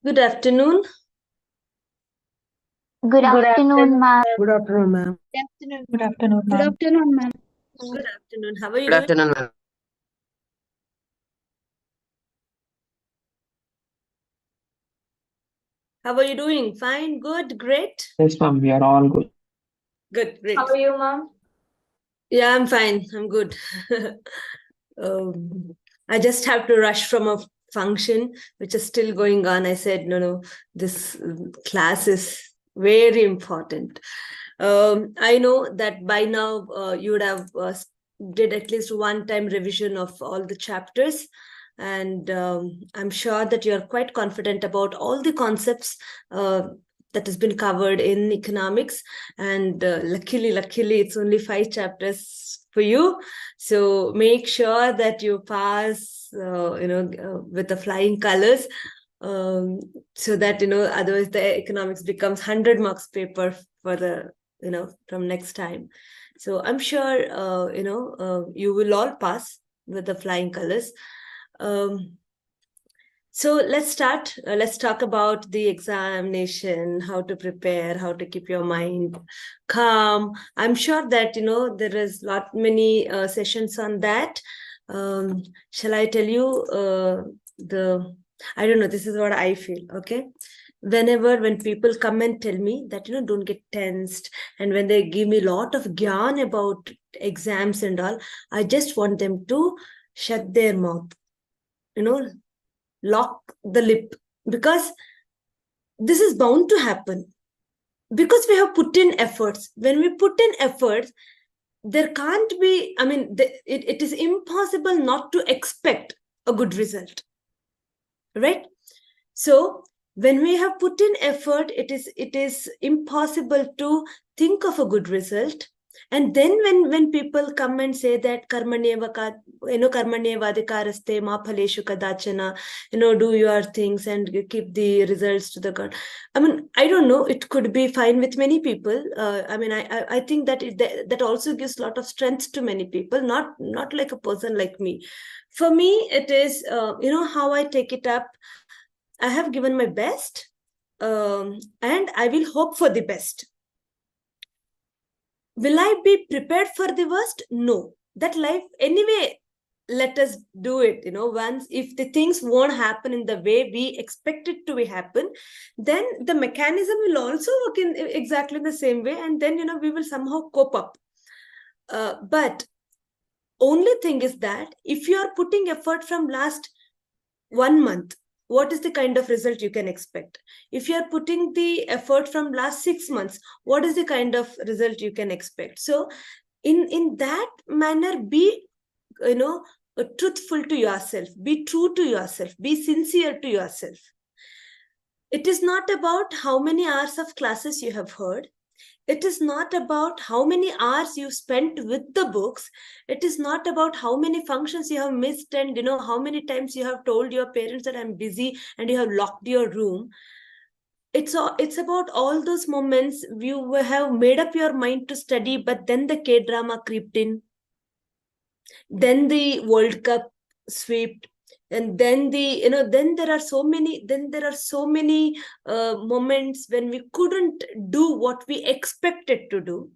Good afternoon. Good afternoon, ma'am. Good afternoon, ma'am. Good afternoon, Good ma'am. afternoon, ma'am. Good afternoon. How are you Good doing? afternoon, ma'am. How are you doing? Fine, good, great. Yes, ma'am. We are all good. Good, great. How are you, ma'am? Yeah, I'm fine. I'm good. I just have to rush from a function which is still going on. I said, no, this class is very important. I know that by now you would have did at least one time revision of all the chapters. And I'm sure that you're quite confident about all the concepts that has been covered in economics. And luckily, it's only 5 chapters for you. So make sure that you pass, with the flying colors, so that, otherwise the economics becomes 100 marks paper for the, from next time. So I'm sure, you will all pass with the flying colors. So let's start. Let's talk about the examination, how to prepare, how to keep your mind calm. I'm sure that there is many sessions on that. Shall I tell you the? I don't know. This is what I feel. Okay. When people come and tell me that don't get tensed, and when they give me a lot of gyan about exams and all, I just want them to shut their mouth. Lock the lip, because this is bound to happen, because we have put in efforts. When we put in efforts, there can't be, it is impossible not to expect a good result, right? So when we have put in effort, it is impossible to think of a good result. And then when people come and say that karmanyevadikaraste ma phaleshu kadachana, do your things and keep the results to the God. I don't know, it could be fine with many people. I think that that also gives a lot of strength to many people, not like a person like me. For me, it is, how I take it up. I have given my best, and I will hope for the best. Will I be prepared for the worst? No. That life, anyway, let us do it. Once, if the things won't happen in the way we expect it to happen, then the mechanism will also work in exactly the same way. And then, we will somehow cope up. But only thing is that if you are putting effort from last 1 month, what is the kind of result you can expect? If you are putting the effort from last 6 months, what is the kind of result you can expect? So in that manner, be truthful to yourself, be true to yourself, be sincere to yourself. It is not about how many hours of classes you have heard. It is not about how many hours you spent with the books. It is not about how many functions you have missed, and how many times you have told your parents that I'm busy and you have locked your room. It's about all those moments you have made up your mind to study, but then the K-drama creeped in, then the World Cup swept, and then then there are so many moments when we couldn't do what we expected to do.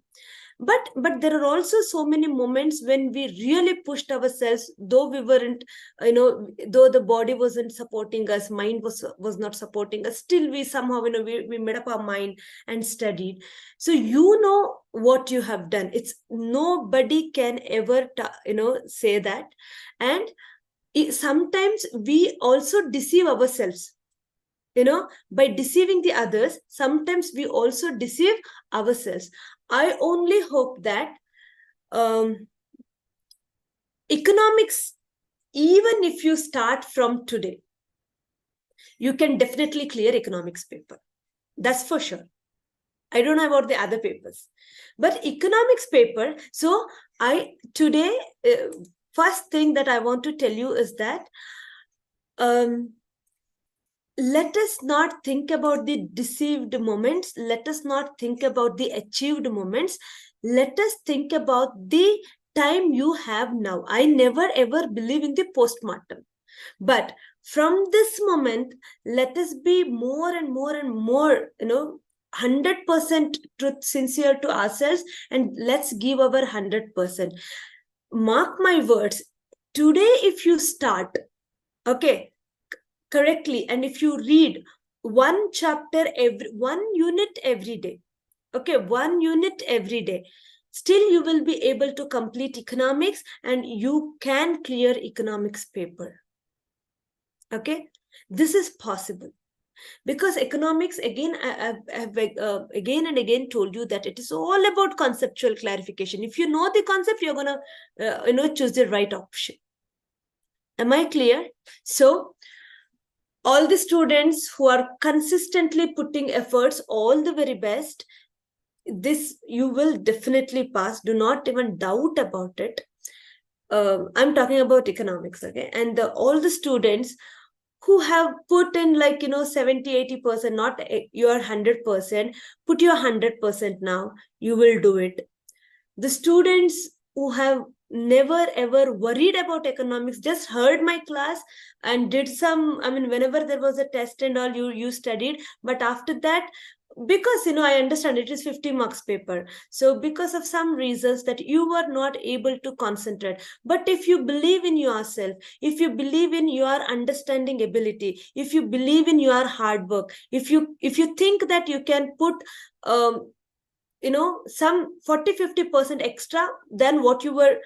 But there are also so many moments when we really pushed ourselves, though we weren't, though the body wasn't supporting us, mind was not supporting us, still we somehow, we made up our mind and studied. So what you have done. It's nobody can ever say that. And sometimes we also deceive ourselves, by deceiving the others. Sometimes we also deceive ourselves. I only hope that economics, even if you start from today, you can definitely clear economics paper. That's for sure. I don't know about the other papers, but economics paper. So today, first thing that I want to tell you is that let us not think about the deceived moments. Let us not think about the achieved moments. Let us think about the time you have now. I never ever believe in the postmortem. But From this moment, let us be more and more and more, 100% truth sincere to ourselves, and let's give our 100%. Mark my words, today if you start, okay, correctly, and if you read one chapter one unit every day, okay, one unit every day, still you will be able to complete economics and you can clear economics paper. Okay, this is possible because economics, again, I've again and again told you that it is all about conceptual clarification. If you know the concept, you're gonna choose the right option. Am I clear? So all the students who are consistently putting efforts, all the very best. This you will definitely pass. Do not even doubt about it. I'm talking about economics, okay? And all the students who have put in 70-80%, not your 100%, put your 100% now. You will do it. The students who have never ever worried about economics, just heard my class and did some, whenever there was a test and all, you studied, but after that, because I understand it is 50 marks paper, so because of some reasons that you were not able to concentrate, but if you believe in yourself, if you believe in your understanding ability, if you believe in your hard work, if you think that you can put some 40-50% extra than what you were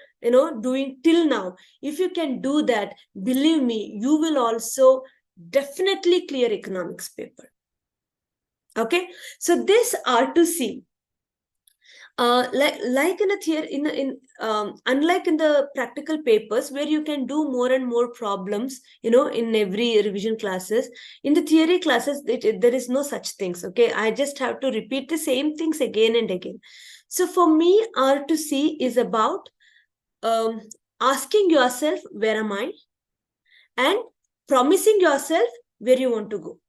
doing till now, if you can do that, believe me, you will also definitely clear economics paper. Okay, so this R2C, like in a theory, unlike in the practical papers where you can do more and more problems, in every revision classes, in the theory classes, there is no such things. Okay, I just have to repeat the same things again and again. So for me, R2C is about asking yourself, where am I? And promising yourself where you want to go.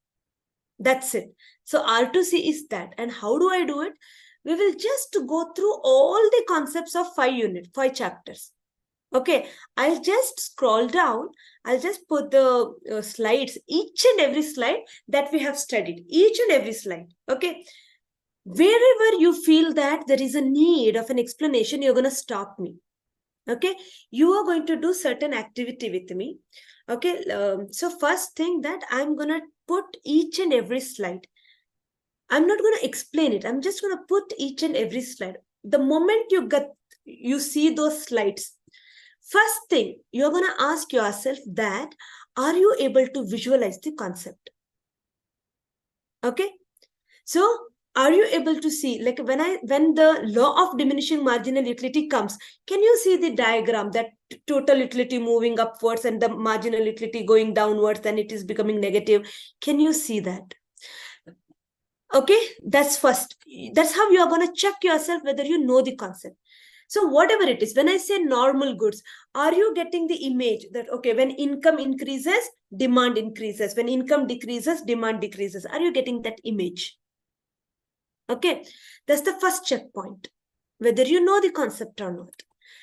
That's it. So R2C is that. And how do I do it? We will just go through all the concepts of 5 chapters. Okay, I'll just scroll down. I'll just put the slides, each and every slide that we have studied, each and every slide. Okay, wherever you feel that there is a need of an explanation, you're going to stop me. Okay, you are going to do certain activity with me. Okay, so first thing that I'm going to put each and every slide. I'm not going to explain it. I'm just going to put each and every slide. The moment you see those slides, first thing you're going to ask yourself that, are you able to visualize the concept? Okay. So are you able to see, like when the law of diminishing marginal utility comes, can you see the diagram, that total utility moving upwards and the marginal utility going downwards, and it is becoming negative? Can you see that? Okay, that's first. That's how you are going to check yourself whether you know the concept. So whatever it is, when I say normal goods, are you getting the image that, okay, when income increases, demand increases. When income decreases, demand decreases. Are you getting that image? Okay, that's the first checkpoint, whether you know the concept or not.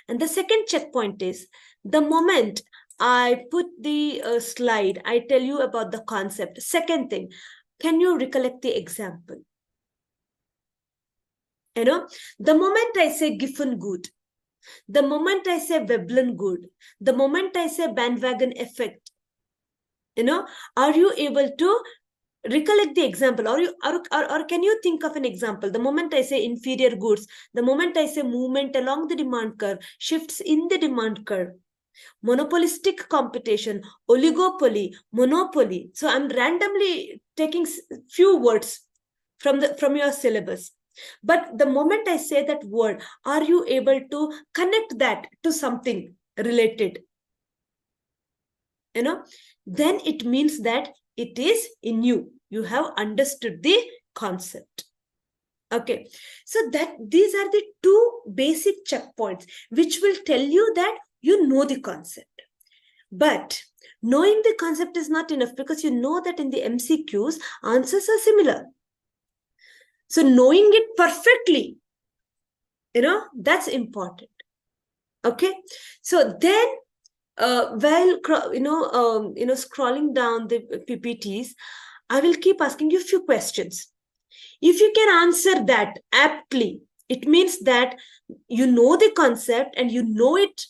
And the second checkpoint is, the moment I put the slide, I tell you about the concept. Second thing, can you recollect the example? The moment I say Giffen good, the moment I say Veblen good, the moment I say bandwagon effect, are you able to recollect the example? Or can you think of an example? The moment I say inferior goods, the moment I say movement along the demand curve, shifts in the demand curve, monopolistic competition, oligopoly, monopoly. So I'm randomly taking few words from your syllabus. But the moment I say that word, are you able to connect that to something related? Then it means that it is in you. You have understood the concept. Okay, so these are the two basic checkpoints which will tell you that you know the concept. But knowing the concept is not enough, because you know that in the MCQs, answers are similar. So knowing it perfectly, that's important. Okay, so then while scrolling down the PPTs, I will keep asking you a few questions. If you can answer that aptly, it means that you know the concept and you know it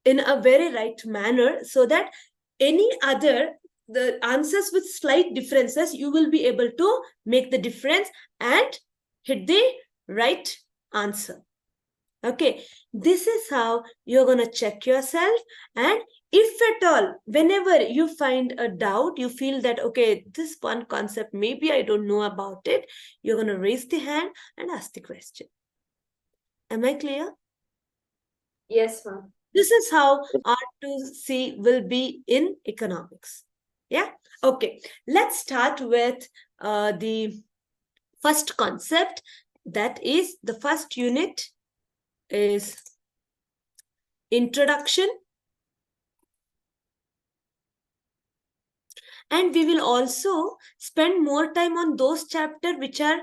in a very right manner, so that any other the answers with slight differences, you will be able to make the difference and hit the right answer. Okay, this is how you're going to check yourself. And if at all, whenever you find a doubt, you feel that, okay, this one concept, maybe I don't know about it, you're going to raise the hand and ask the question. Am I clear? Yes, ma'am. This is how R2C will be in economics. Yeah. Okay. Let's start with the first concept. That is, the first unit is introduction. And we will also spend more time on those chapters which are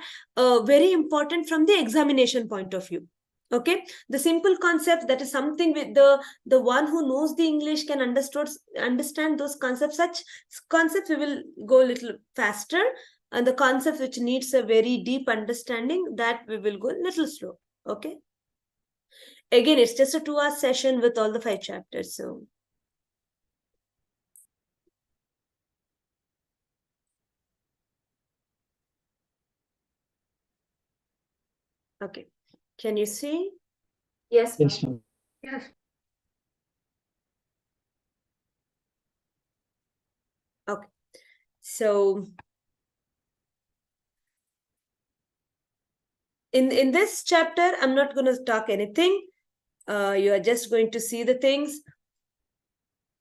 very important from the examination point of view. Okay, the simple concept, that is something with the one who knows the English can understand those concepts. Such concepts we will go a little faster, and the concept which needs a very deep understanding, that we will go a little slow. Okay, again, it's just a 2-hour session with all the 5 chapters. So okay, can you see? Yes, Yes, ma'am. ma'am. Yes. Okay, so in this chapter, I'm not going to talk anything. You are just going to see the things: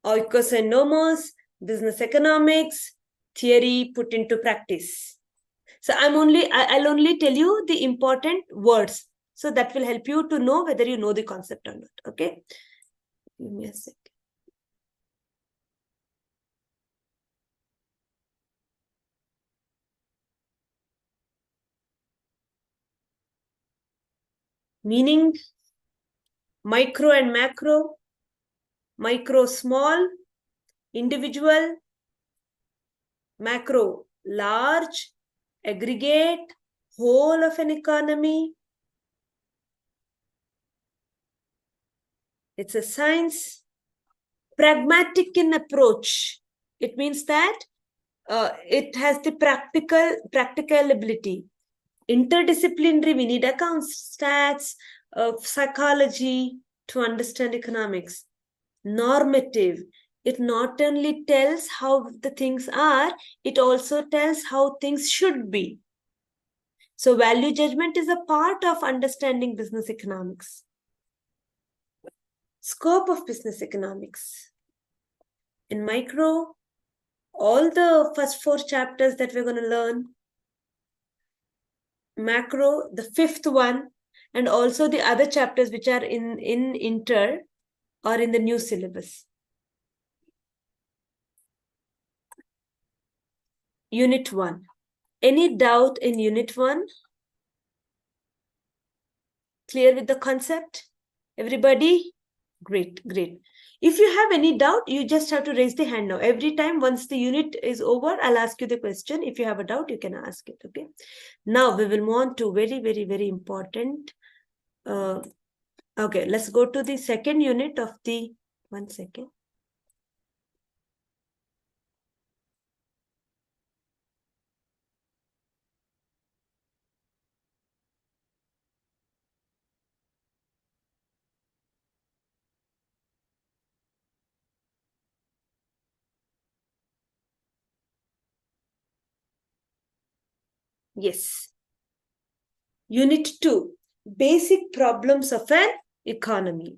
oikos and nomos, business economics, theory put into practice. So I'll only tell you the important words. So that will help you to know whether you know the concept or not. Okay, give me a sec. Meaning, micro and macro, micro small, individual, macro large, aggregate, whole of an economy. It's a science. Pragmatic in approach. It means that it has the practical ability. Interdisciplinary, we need accounts, stats, psychology to understand economics. Normative, it not only tells how the things are, it also tells how things should be. So value judgment is a part of understanding business economics. Scope of business economics. In micro, all the first 4 chapters that we're going to learn. Macro, the 5th one, and also the other chapters which are in inter or in the new syllabus. Unit 1. Any doubt in Unit 1? Clear with the concept? Everybody? Great, great. If you have any doubt, you just have to raise the hand now. Every time, once the unit is over, I'll ask you the question. If you have a doubt, you can ask it, okay? Now, we will move on to very, very, very important. Okay, let's go to the second unit of the, 1 second. Yes. Unit 2, basic problems of an economy.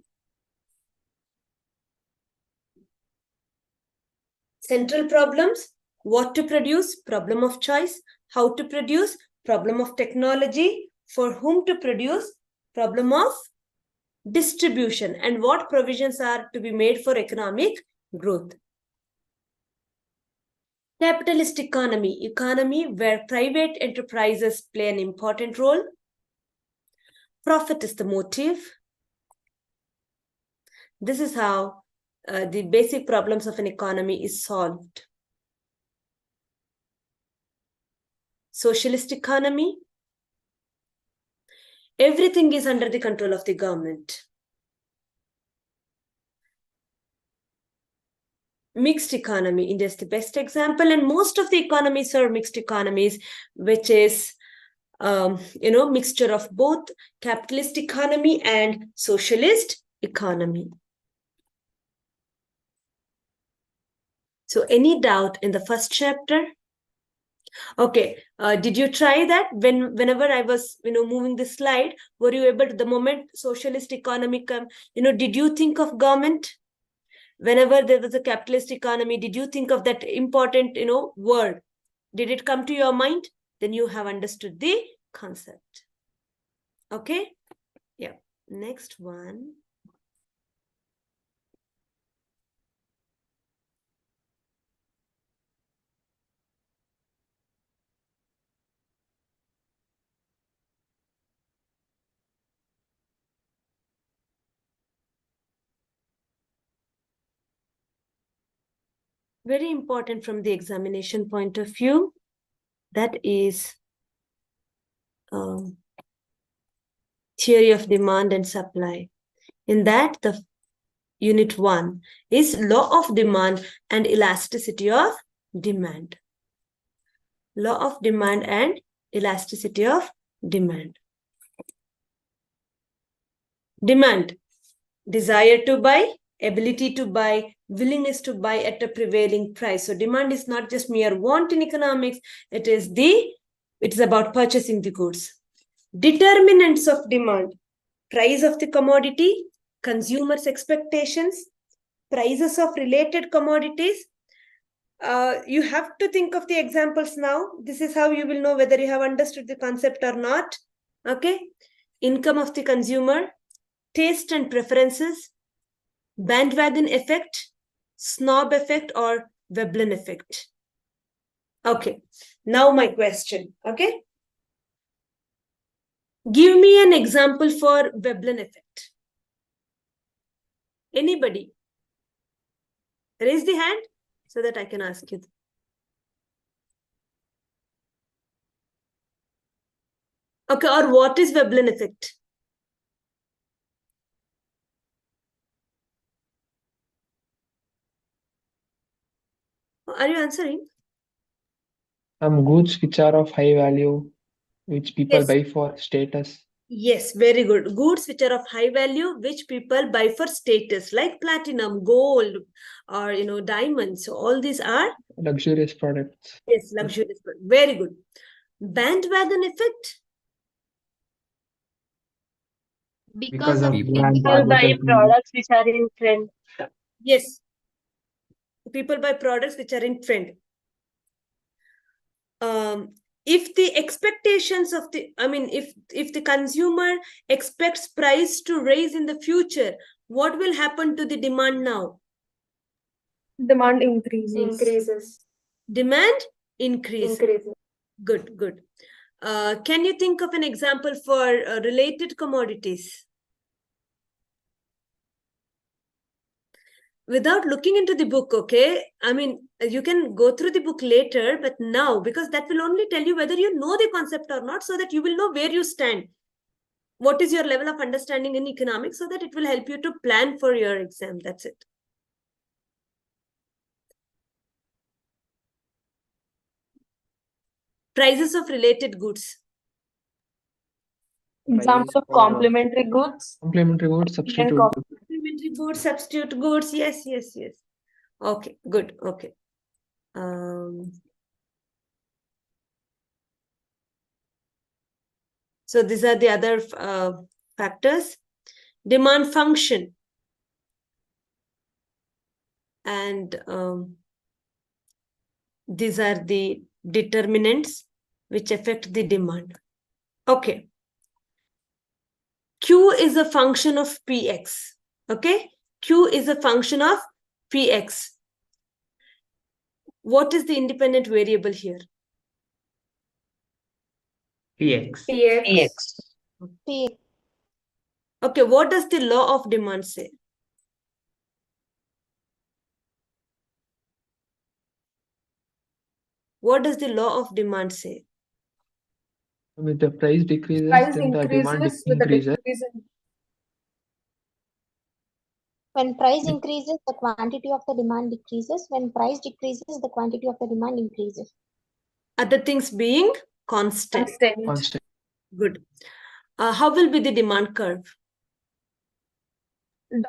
Central problems: what to produce, problem of choice; how to produce, problem of technology; for whom to produce, problem of distribution; and what provisions are to be made for economic growth. Capitalist economy, economy where private enterprises play an important role. Profit is the motive. This is how the basic problems of an economy is solved. Socialist economy, everything is under the control of the government. Mixed economy, India is the best example, and most of the economies are mixed economies, which is mixture of both capitalist economy and socialist economy. So any doubt in the first chapter? Okay, did you try that whenever I was moving the slide? Were you able to, the moment socialist economy come, did you think of government? Whenever there was a capitalist economy, did you think of that important word? Did it come to your mind? Then you have understood the concept. Okay, yeah. Next one. Very important from the examination point of view. That is theory of demand and supply. In that, the unit 1 is law of demand and elasticity of demand. Law of demand and elasticity of demand. Demand, desire to buy, ability to buy, willingness to buy at a prevailing price. So demand is not just mere want in economics, it is about purchasing the goods. Determinants of demand, price of the commodity, consumers' expectations, prices of related commodities. You have to think of the examples now. This is how you will know whether you have understood the concept or not. Okay. Income of the consumer, taste and preferences, bandwagon effect, snob effect, or Veblen effect. Okay. Now my question. Okay. Give me an example for Veblen effect. Anybody? Raise the hand so that I can ask you. Okay, or what is Veblen effect? Are you answering? Some goods which are of high value, which people Yes. buy for status. Yes, very good. Goods which are of high value, which people buy for status, like platinum, gold, or diamonds. So all these are Luxurious products. yes, luxurious. Very good. Bandwagon effect. Because of people people buy products which are in trend. Yes. People buy products which are in trend. If the expectations of if the consumer expects price to raise in the future, what will happen to the demand now? Demand increases. Demand increase. Increases. Good, good. Can you think of an example for related commodities? Without looking into the book, okay? I mean, you can go through the book later, but now, because that will only tell you whether you know the concept or not, so that you will know where you stand. What is your level of understanding in economics, so that it will help you to plan for your exam. That's it. Prices of related goods. Example of complementary goods. Complementary goods, substitute co- goods. Complementary goods, substitute goods. Yes, yes, yes. Okay, good. Okay. So these are the other factors. Demand function. And these are the determinants which affect the demand. Okay. Q is a function of Px. Okay. Q is a function of Px. What is the independent variable here? PX. Okay. What does the law of demand say? What does the law of demand say? With the price decreases, Price then the demand increases with the increases. decrease in When price increases, the quantity of the demand decreases. When price decreases, the quantity of the demand increases. Other things being constant. Constant. Good. How will be the demand curve?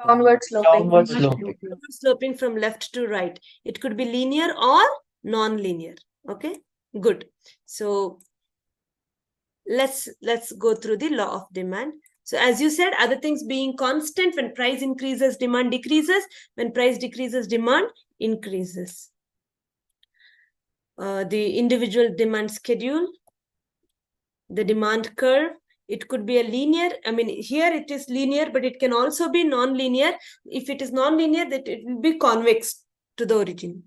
downward sloping. Downward sloping. Sloping from left to right. It could be linear or non-linear. Okay, good. So let's go through the law of demand. So as you said, other things being constant, when price increases, demand decreases. When price decreases, demand increases. The individual demand schedule, the demand curve, it could be a linear. I mean, here it is linear, but it can also be non-linear. If it is non-linear, that it will be convex to the origin.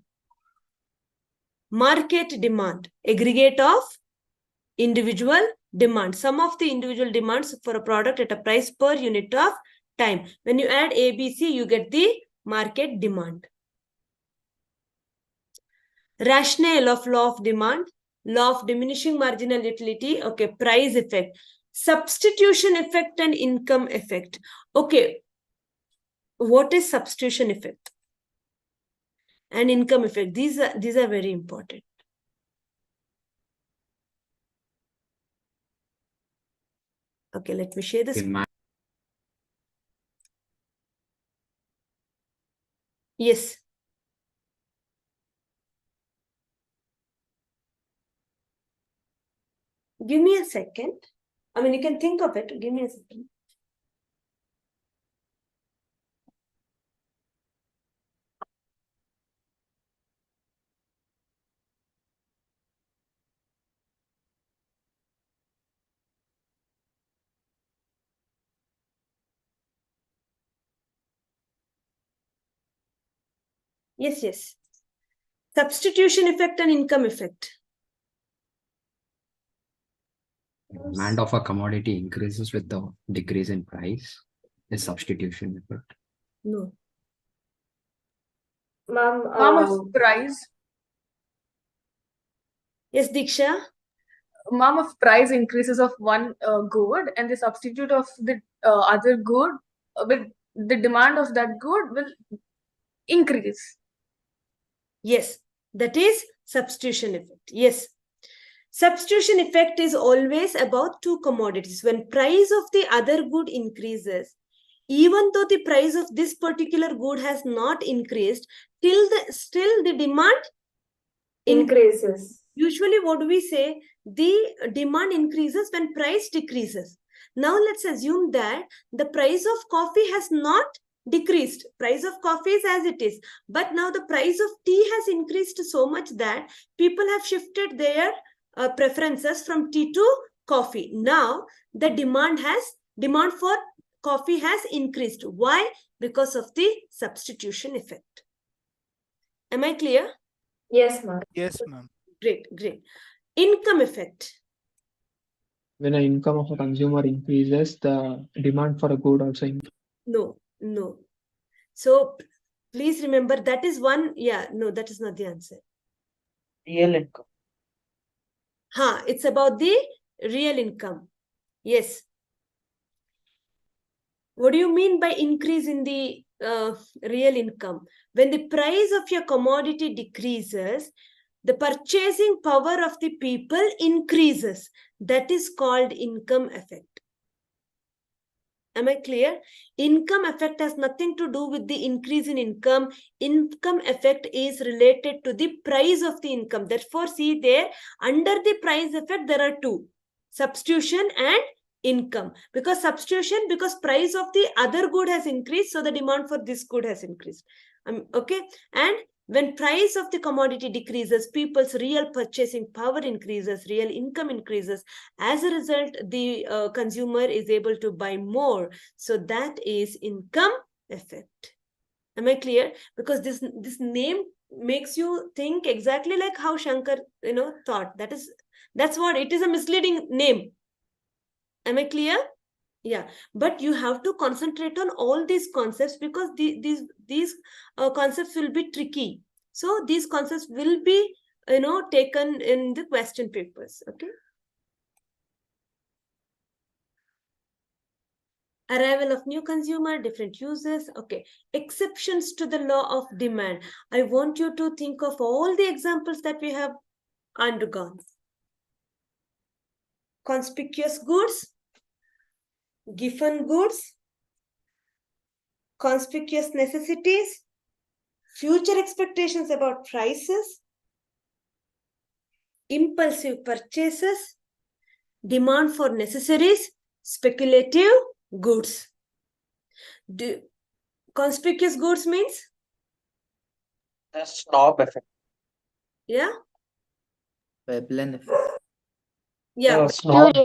Market demand, aggregate of individual demand, sum of the individual demands for a product at a price per unit of time. When you add A, B, C, you get the market demand. Rationale of law of demand, law of diminishing marginal utility, okay, price effect, substitution effect and income effect. Okay, what is substitution effect and income effect? These are very important. Okay, let me share this. Yes. Give me a second. I mean, you can think of it. Give me a second. Yes, yes. Substitution effect and income effect. Demand of a commodity increases with the decrease in price. The substitution effect. No. Ma'am, of price. Yes, Diksha. Ma'am, of price increases of one good and the substitute of the other good with the demand of that good will increase. Yes, that is substitution effect. Yes. Substitution effect is always about two commodities. When price of the other good increases, even though the price of this particular good has not increased, still the demand increases. Usually what do we say? The demand increases when price decreases. Now let's assume that the price of coffee has not decreased. Price of coffee is as it is. But now the price of tea has increased so much that people have shifted their preferences from tea to coffee. Now the demand for coffee has increased. Why? Because of the substitution effect. Am I clear? Yes, ma'am. Yes, ma'am. Great, great. Income effect. When the income of a consumer increases, the demand for a good also increases. No. So please remember that is one. Yeah, no, that is not the answer. Real income. It's about the real income. Yes. What do you mean by increase in the real income? When the price of your commodity decreases, the purchasing power of the people increases. That is called income effect. Am I clear? Income effect has nothing to do with the increase in income. Income effect is related to the price of the income. Therefore, see there, under the price effect, there are two. Substitution and income. Because price of the other good has increased, so the demand for this good has increased. Okay? And when price of the commodity decreases, people's real purchasing power increases, real income increases. As a result, the consumer is able to buy more. So that is income effect. Am I clear? Because this name makes you think exactly like how Shankar, thought. That's what it is, a misleading name. Am I clear? Yeah, but you have to concentrate on all these concepts because these concepts will be tricky. So these concepts will be taken in the question papers. Okay. Arrival of new consumer, different uses. Okay. Exceptions to the law of demand. I want you to think of all the examples that we have undergone. Conspicuous goods, given goods, conspicuous necessities, future expectations about prices, impulsive purchases, demand for necessaries, speculative goods. Conspicuous goods means? The snob effect. Yeah? Veblen effect. Yeah. The snob.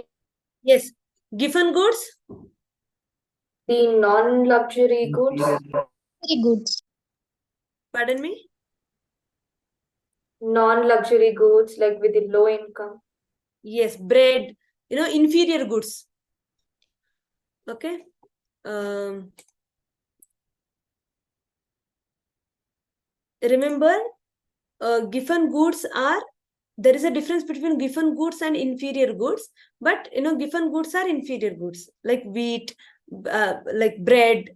Yes. Given goods? The non-luxury goods, Very good. Pardon me? non-luxury goods like with the low income. Yes. Bread, inferior goods. Okay. Remember, given goods are, there is a difference between given goods and inferior goods, but given goods are inferior goods like wheat, like bread,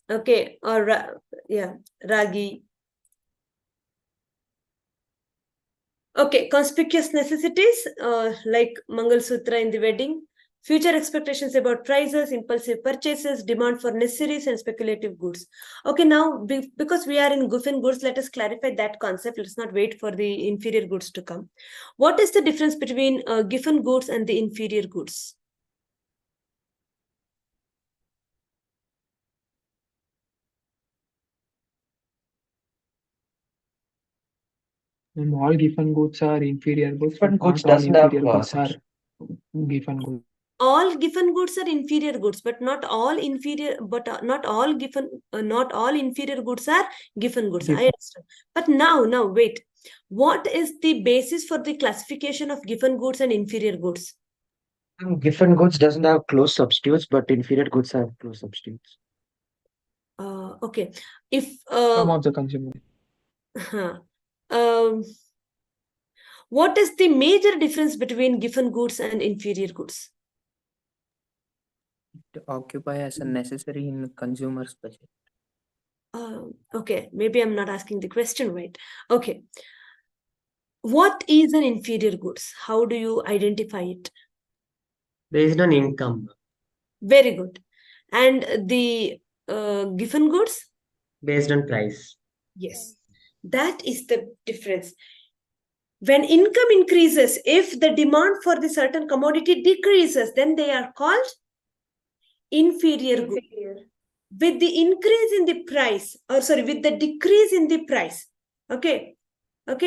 okay, or ragi. Okay, conspicuous necessities like Mangal Sutra in the wedding, future expectations about prices, impulsive purchases, demand for necessaries, and speculative goods. Okay, now because we are in given goods, let us clarify that concept. Let's not wait for the inferior goods to come. What is the difference between given goods and the inferior goods? All given goods are inferior goods, but Given goods not all doesn't have inferior goods are given goods. All given goods are inferior goods, but not all inferior, not all inferior goods are given goods. I understand. But now wait. What is the basis for the classification of given goods and inferior goods? Given goods doesn't have close substitutes, but inferior goods have close substitutes. Okay. If Some of the consumer. what is the major difference between given goods and inferior goods? To occupy as a necessary in consumer's budget. Okay, maybe I'm not asking the question right. Okay. What is an inferior goods? How do you identify it? Based on income. Very good. And the given goods? Based on price. Yes. That is the difference. When income increases, if the demand for the certain commodity decreases, then they are called inferior goods. With the increase in the price, with the decrease in the price, okay, or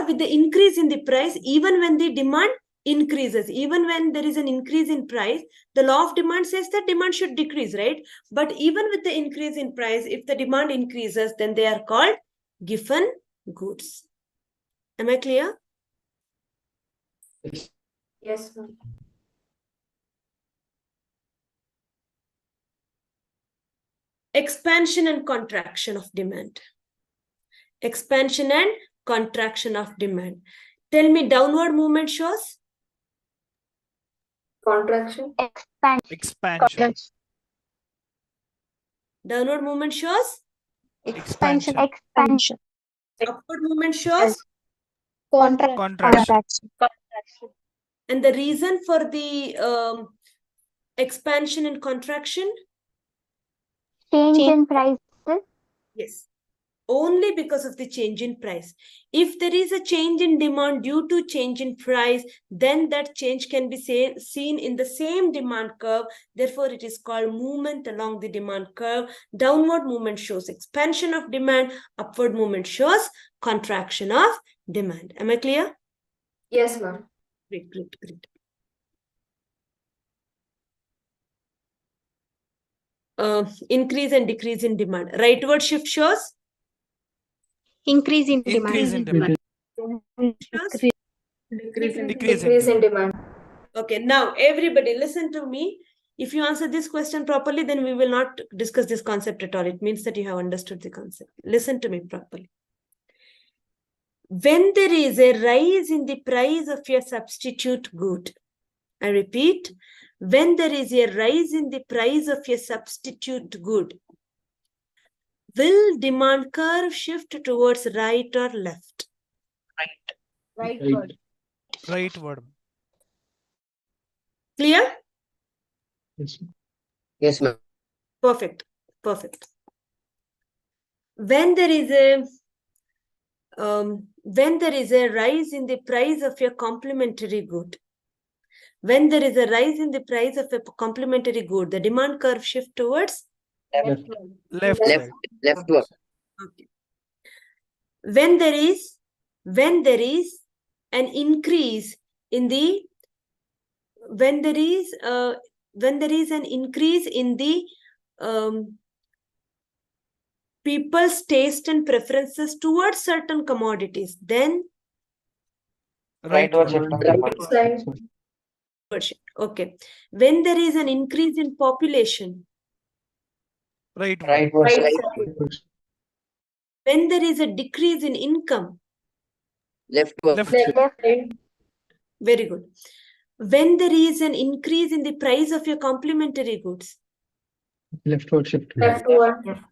with the increase in the price, even when the demand increases, even when there is an increase in price, the law of demand says that demand should decrease, right? But even with the increase in price, if the demand increases, then they are called given goods. Am I clear? Yes, ma'am. Expansion and contraction of demand. Expansion and contraction of demand. Tell me, downward movement shows? Contraction. Expansion. Downward movement shows? Expansion. Upward movement shows? Contraction. And the reason for the expansion and contraction? Change in prices. Yes. Only because of the change in price. If there is a change in demand due to change in price, then that change can be seen in the same demand curve. Therefore, it is called movement along the demand curve. Downward movement shows expansion of demand. Upward movement shows contraction of demand. Am I clear? Yes, ma'am. Great. Increase and decrease in demand. Rightward shift shows? Increase in Increase in demand. Shows? Decrease in demand. Okay, now everybody listen to me. If you answer this question properly, then we will not discuss this concept at all. It means that you have understood the concept. Listen to me properly. when there is a rise in the price of your substitute good. I repeat, when there is a rise in the price of your substitute good, will demand curve shift towards right or left? Right. Right. Rightward. Clear? Yes. Yes, ma'am. Perfect. Perfect. When there is a rise in the price of your complementary good, when there is a rise in the price of a complementary good, the demand curve shift towards Left. Left Left. side. Leftward. okay. When there is an increase in the when there is an increase in the people's taste and preferences towards certain commodities, then Rightward shift of demand. Side. okay. When there is an increase in population, Rightward. Rightward Right shift. side. when there is a decrease in income, Leftward. Left Left side. side. very good. When there is an increase in the price of your complementary goods, Leftward shift. Leftward.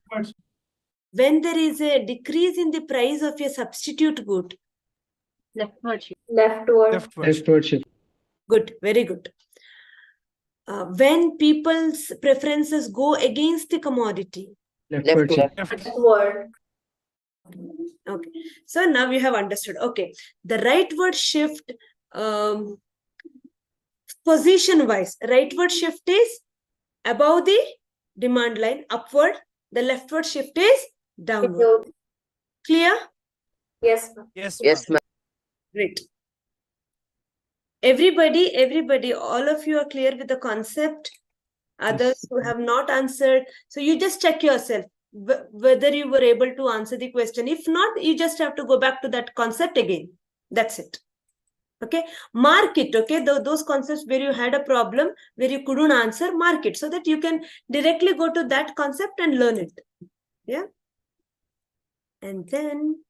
when there is a decrease in the price of your substitute good, Leftward. Leftward. Leftward shift. good, very good. When people's preferences go against the commodity, Leftward shift. Left. Leftward. okay. So now you have understood. Okay, the rightward shift, position wise, rightward shift is above the demand line, upward. The leftward shift is downward. Clear? Yes, ma'am. Yes, Yes, ma'am. Great. Everybody, all of you are clear with the concept. Others Yes. who have not answered, so you just check yourself whether you were able to answer the question. If not, you just have to go back to that concept again. That's it. Okay, mark it. Okay, those concepts where you had a problem, where you couldn't answer, mark it so that you can directly go to that concept and learn it. Yeah. And then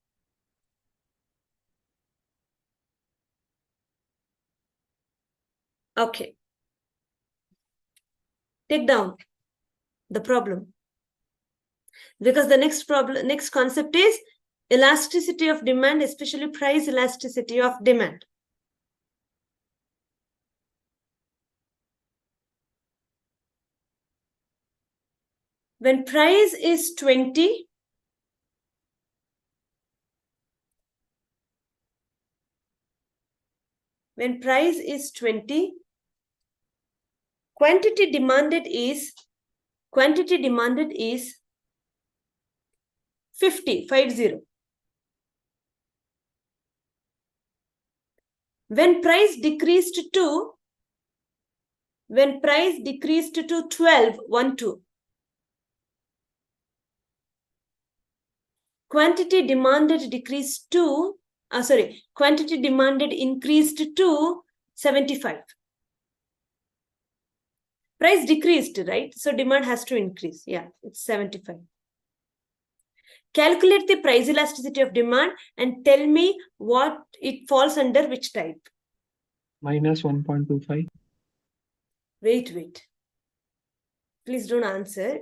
okay, take down the problem, because the next concept is elasticity of demand, especially price elasticity of demand. When price is 20, when price is 20, quantity demanded is 50. When price decreased to 12, 2, quantity demanded increased to 75. Price decreased, right? So demand has to increase. Yeah, it's 75. Calculate the price elasticity of demand and tell me what it falls under, which type. Minus 1.25. Wait. Please don't answer.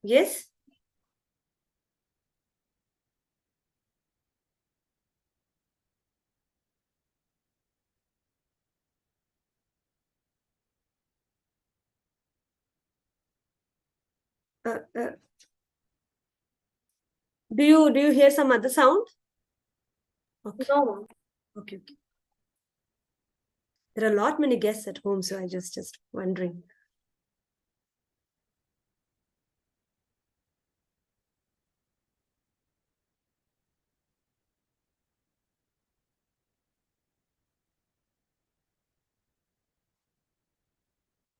Yes? Do you hear some other sound? Okay. No. Okay. There are a lot many guests at home, so I just wondering.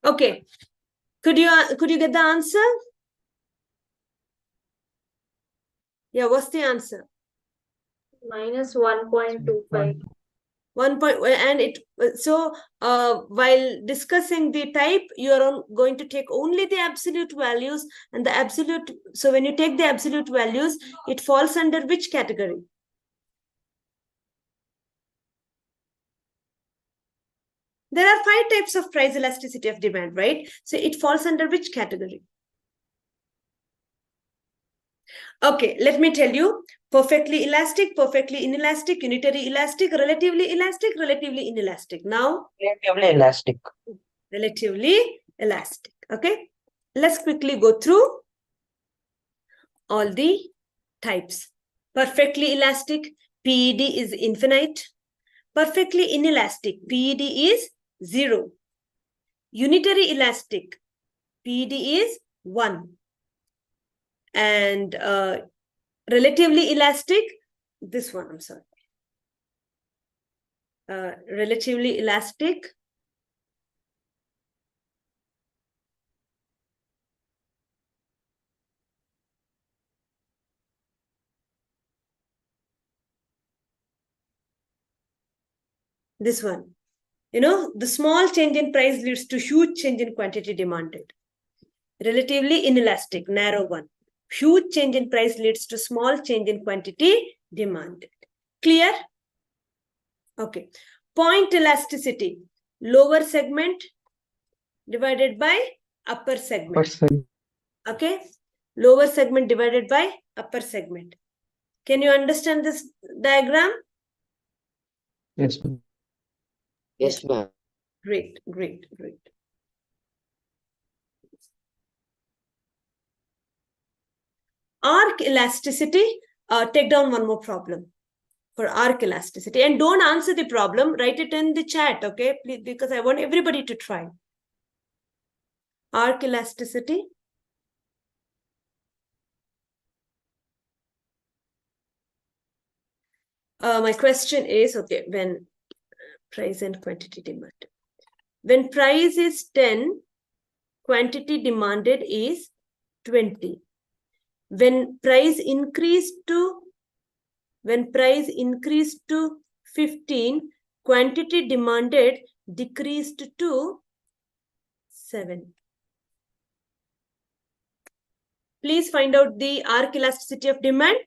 Okay. Could you get the answer? Yeah, what's the answer? Minus 1.25. 1 point, and it so while discussing the type, you are going to take only the absolute values, and the absolute, so when you take the absolute values, it falls under which category? There are 5 types of price elasticity of demand, right? So it falls under which category? Okay, let me tell you. Perfectly elastic, perfectly inelastic, unitary elastic, relatively inelastic. Now, Relatively elastic. relatively elastic. Okay, let's quickly go through all the types. Perfectly elastic, PED is infinite. Perfectly inelastic, PED is 0. Unitary elastic, PED is 1. And relatively elastic, this one, I'm sorry. Relatively elastic, this one. You know, the small change in price leads to huge change in quantity demanded. Relatively inelastic, narrow one. Huge change in price leads to small change in quantity demanded. Clear? Okay. Point elasticity, lower segment divided by upper segment. Person. Okay. Lower segment divided by upper segment. Can you understand this diagram? Yes, ma'am. Yes, ma'am. Great, great, great. Arc elasticity, take down one more problem for arc elasticity. And don't answer the problem, write it in the chat, okay? Please, because I want everybody to try. Arc elasticity. My question is, okay, when price and quantity demand. When price is 10, quantity demanded is 20. When price increased to 15, quantity demanded decreased to 7. Please find out the arc elasticity of demand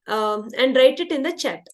and write it in the chat.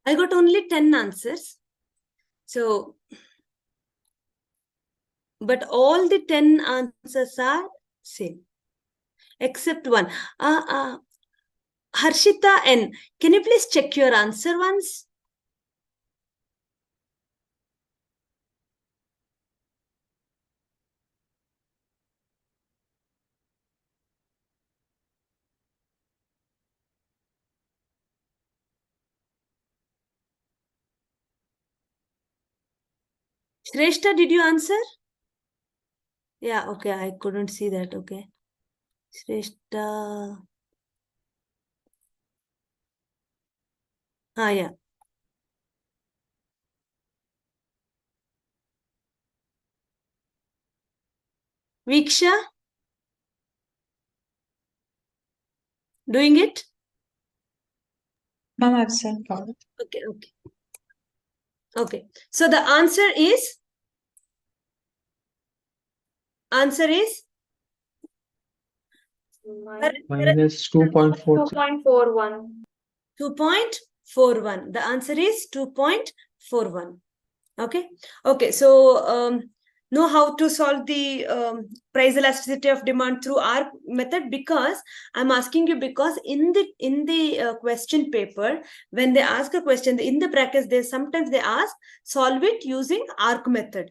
I got only 10 answers. So, but all the 10 answers are same, except one. Harshita N, can you please check your answer once? Shrestha, did you answer? Yeah, okay, I couldn't see that. Okay. Shrestha. Yeah. Viksha, doing it? Ma'am, I've sent. Okay, okay. Okay. So the answer is Minus 2.46. 2.41. 2.41. The answer is 2.41. Okay. Okay. So know how to solve the price elasticity of demand through our method, because I'm asking you, because in the question paper, when they ask a question in the brackets, sometimes they ask solve it using ARC method.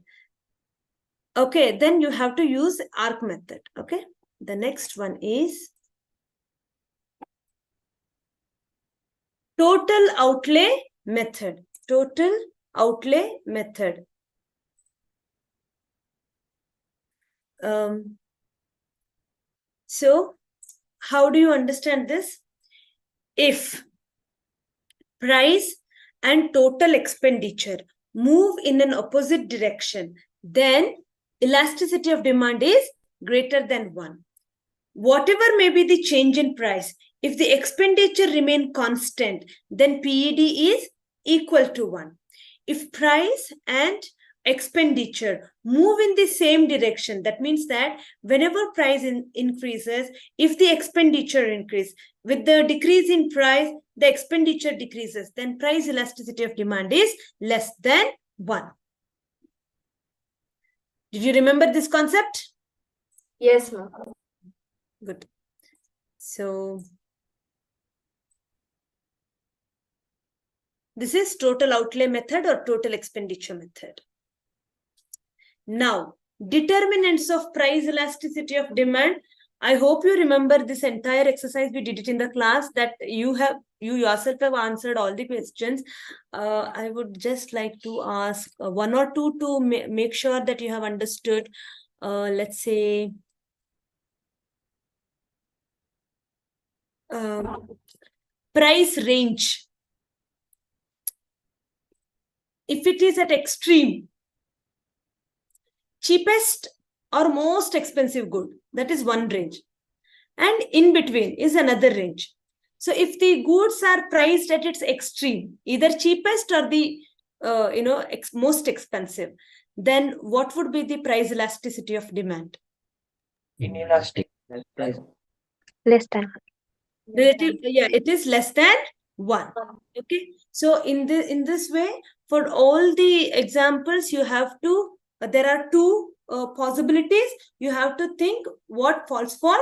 Okay, then you have to use ARC method. Okay. The next one is total outlay method. Total outlay method. So how do you understand this? If price and total expenditure move in an opposite direction, then elasticity of demand is greater than 1. Whatever may be the change in price, if the expenditure remain constant, then PED is equal to 1. If price and expenditure move in the same direction, that means that whenever price increases, if the expenditure increase, with the decrease in price, the expenditure decreases, then price elasticity of demand is less than 1. Did you remember this concept? Yes, ma'am. Good. So this is total outlay method or total expenditure method. Now, determinants of price elasticity of demand. I hope you remember this entire exercise. We did it in the class, that you yourself have answered all the questions. I would just like to ask one or two to make sure that you have understood. Let's say price range. If it is at extreme, cheapest or most expensive good, that is one range, and in between is another range. So if the goods are priced at its extreme, either cheapest or the most expensive, then what would be the price elasticity of demand? Inelastic. Less than. Relative, yeah, it is less than 1. Okay. So in this way, for all the examples, you have to there are two possibilities. You have to think what falls for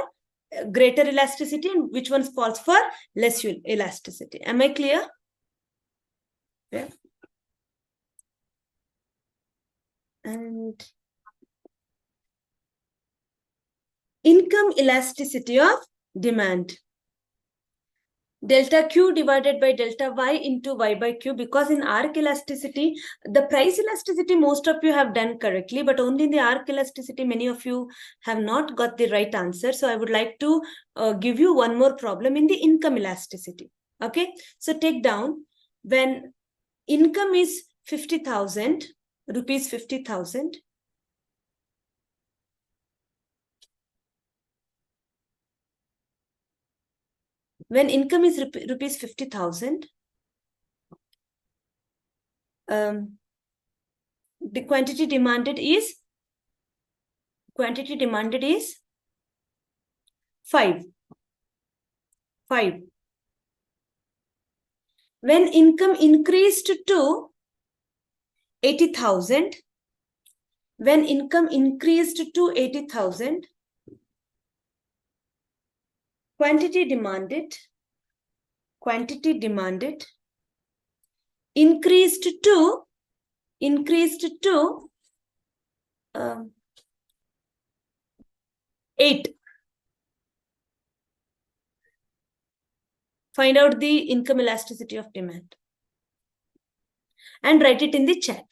greater elasticity and which one falls for less elasticity. Am I clear? Yeah. And income elasticity of demand. Delta Q divided by delta Y into Y by Q, because in arc elasticity, the price elasticity, most of you have done correctly, but only in the arc elasticity, many of you have not got the right answer. So I would like to give you one more problem in the income elasticity. Okay. So take down, when income is 50,000 rupees, 50,000. When income is rupees 50,000, the quantity demanded is 5. When income increased to 80,000, quantity demanded increased to 8. Find out the income elasticity of demand and write it in the chat.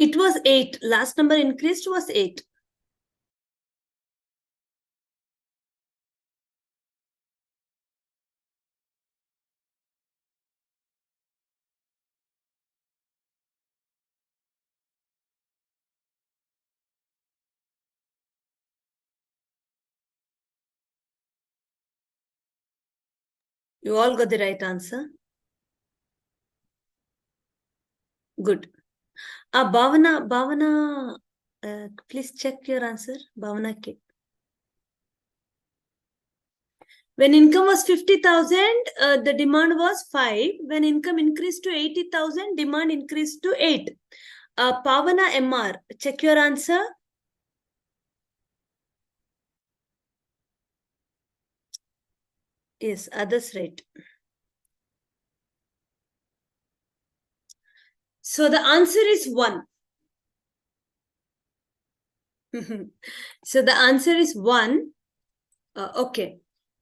It was 8. Last number increased was 8. You all got the right answer. Good. Bhavana, please check your answer. Bhavana K. When income was 50,000, the demand was 5. When income increased to 80,000, demand increased to 8. Pavana MR, check your answer. Yes, others right. So the answer is 1. So the answer is 1. Okay.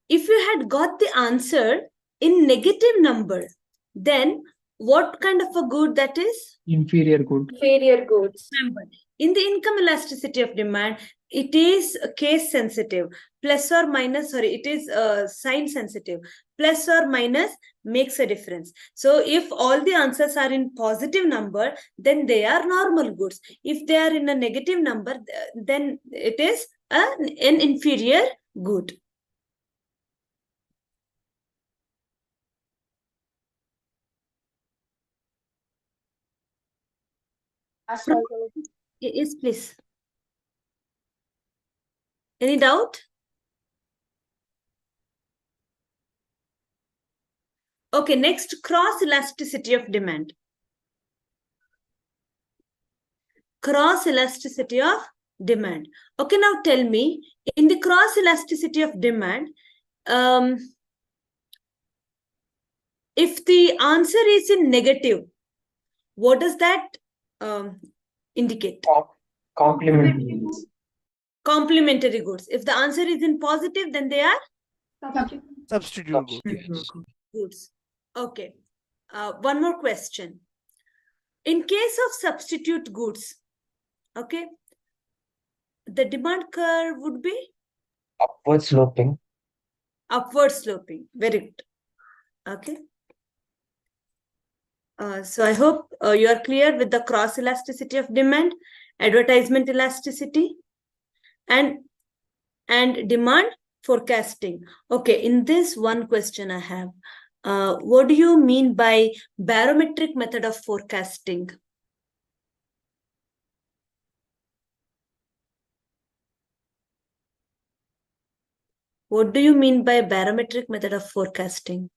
If you had got the answer in negative number, then what kind of a good that is? Inferior good. Inferior goods. Remember, in the income elasticity of demand, it is case sensitive. Plus or minus, sorry, it is sign sensitive. Plus or minus makes a difference. So if all the answers are in positive number, then they are normal goods. If they are in a negative number, then it is an inferior good. Yes, please. Any doubt? Okay, next, cross elasticity of demand. Cross elasticity of demand. Okay, now tell me, in the cross elasticity of demand, if the answer is in negative, what does that indicate? Complementary. Complementary goods. If the answer is in positive, then they are Substitute goods. goods. Okay. One more question. In case of substitute goods, okay, the demand curve would be Upward sloping. upward sloping. Very good. Okay. So I hope you are clear with the cross elasticity of demand, advertisement elasticity, and demand forecasting. Okay, in this one question I have, what do you mean by barometric method of forecasting? What do you mean by barometric method of forecasting?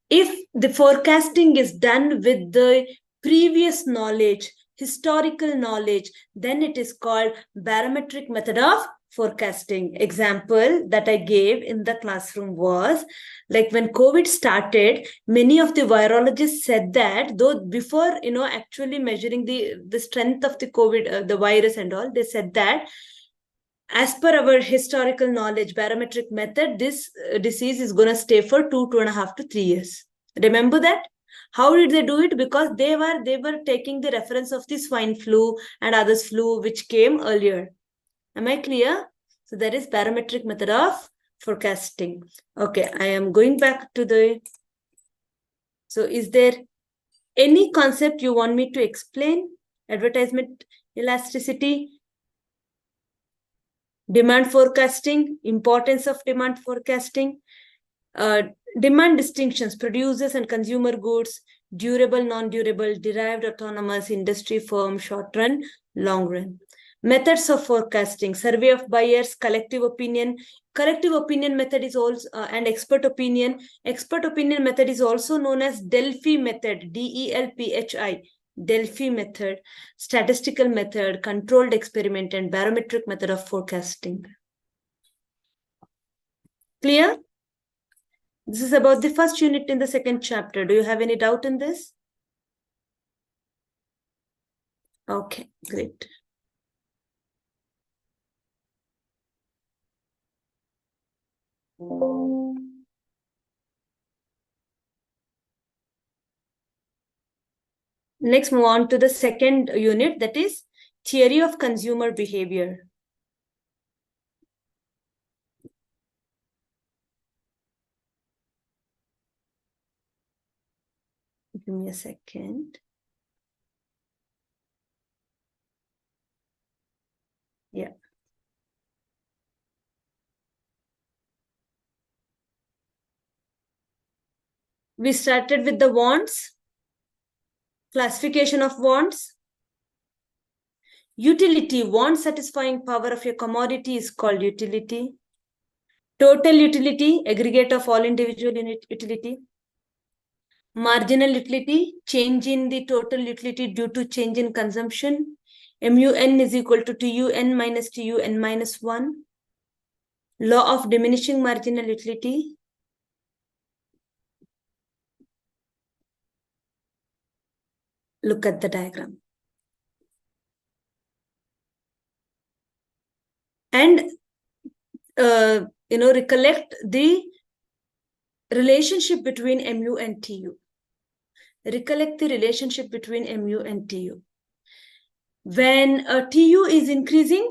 If the forecasting is done with the previous knowledge, historical knowledge, then it is called barometric method of forecasting. Example that I gave in the classroom was, like when COVID started, many of the virologists said that, though before, actually measuring the strength of the COVID, the virus and all, they said that as per our historical knowledge, barometric method, this disease is going to stay for 2.5 to 3 years. Remember that? How did they do it? Because they were taking the reference of the swine flu and others flu which came earlier. Am I clear? So that is barometric method of forecasting. Okay, I am going back to the. So is there any concept you want me to explain? Advertisement elasticity, demand forecasting, importance of demand forecasting, demand distinctions, producers and consumer goods, durable, non-durable, derived, autonomous, industry, firm, short run, long run. Methods of forecasting, survey of buyers, collective opinion. Collective opinion method is also, and expert opinion. Expert opinion method is also known as Delphi method, DELPHI. Delphi method, statistical method, controlled experiment, and barometric method of forecasting. Clear? This is about the first unit in the second chapter. Do you have any doubt in this? Okay, great. Next, move on to the second unit, that is theory of consumer behavior. Give me a second. Yeah. We started with the wants, classification of wants. Utility, want satisfying power of a commodity is called utility. Total utility, aggregate of all individual unit utility. Marginal utility, change in the total utility due to change in consumption. MUN is equal to TUN minus TUN minus 1. Law of diminishing marginal utility. Look at the diagram. And, recollect the relationship between MU and TU. Recollect the relationship between MU and TU. When TU is increasing,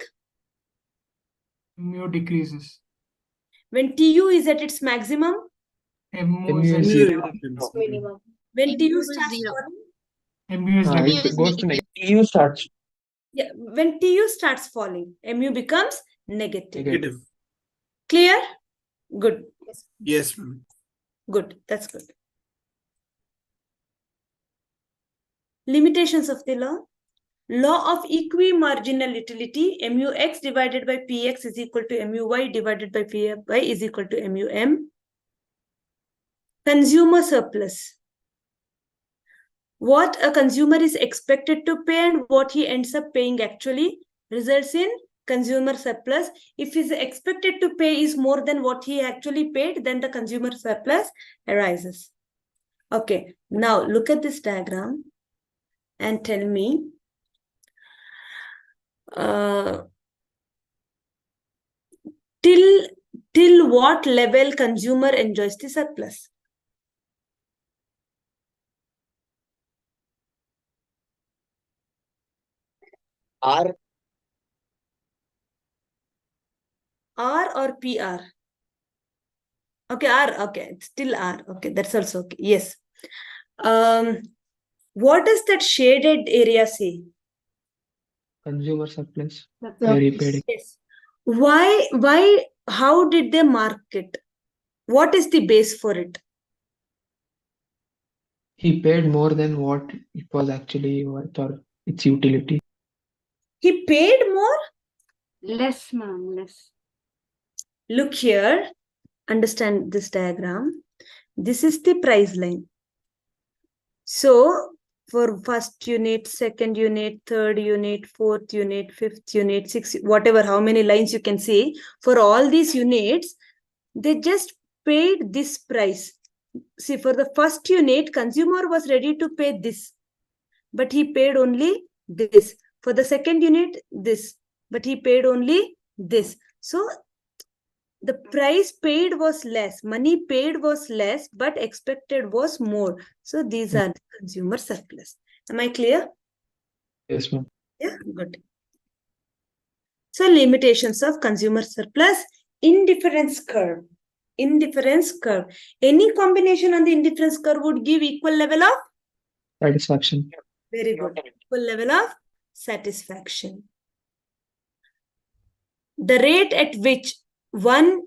mu decreases. when TU is at its maximum, mu is is zero. Minimum. when TU is starts zero. falling, mu is negative. It goes to negative. TU starts. yeah, when TU starts falling, MU becomes negative. Negative. Clear? Good. Yes, ma'am. Good. That's good. Limitations of the law. Law of equimarginal utility, MUX divided by PX is equal to MUY divided by PY is equal to MUM. Consumer surplus. What a consumer is expected to pay and what he ends up paying actually results in consumer surplus. If his expected to pay is more than what he actually paid, then the consumer surplus arises. Okay, now look at this diagram and tell me till what level consumer enjoys the surplus. R. R or PR? Okay, R. Okay, it's still R. Okay, that's also okay. Yes. What does that shaded area say? Consumer surplus. That's Where he paid it. Yes. Why, how did they mark it? What is the base for it? He paid more than what it was actually worth or its utility. He paid more? less, ma'am, less. Look here, understand this diagram. This is the price line. So, for first unit, second unit, third unit, fourth unit, fifth unit, sixth, whatever, how many lines you can see, for all these units, they just paid this price. See, for the first unit, consumer was ready to pay this, but he paid only this. For the second unit, this, but he paid only this. So, the price paid was less, money paid was less, but expected was more. So these are the consumer surplus. Am I clear? Yes, ma'am. Yeah, good. So limitations of consumer surplus, indifference curve. Indifference curve. Any combination on the indifference curve would give equal level of? Satisfaction. Very good. Equal level of satisfaction. The rate at which one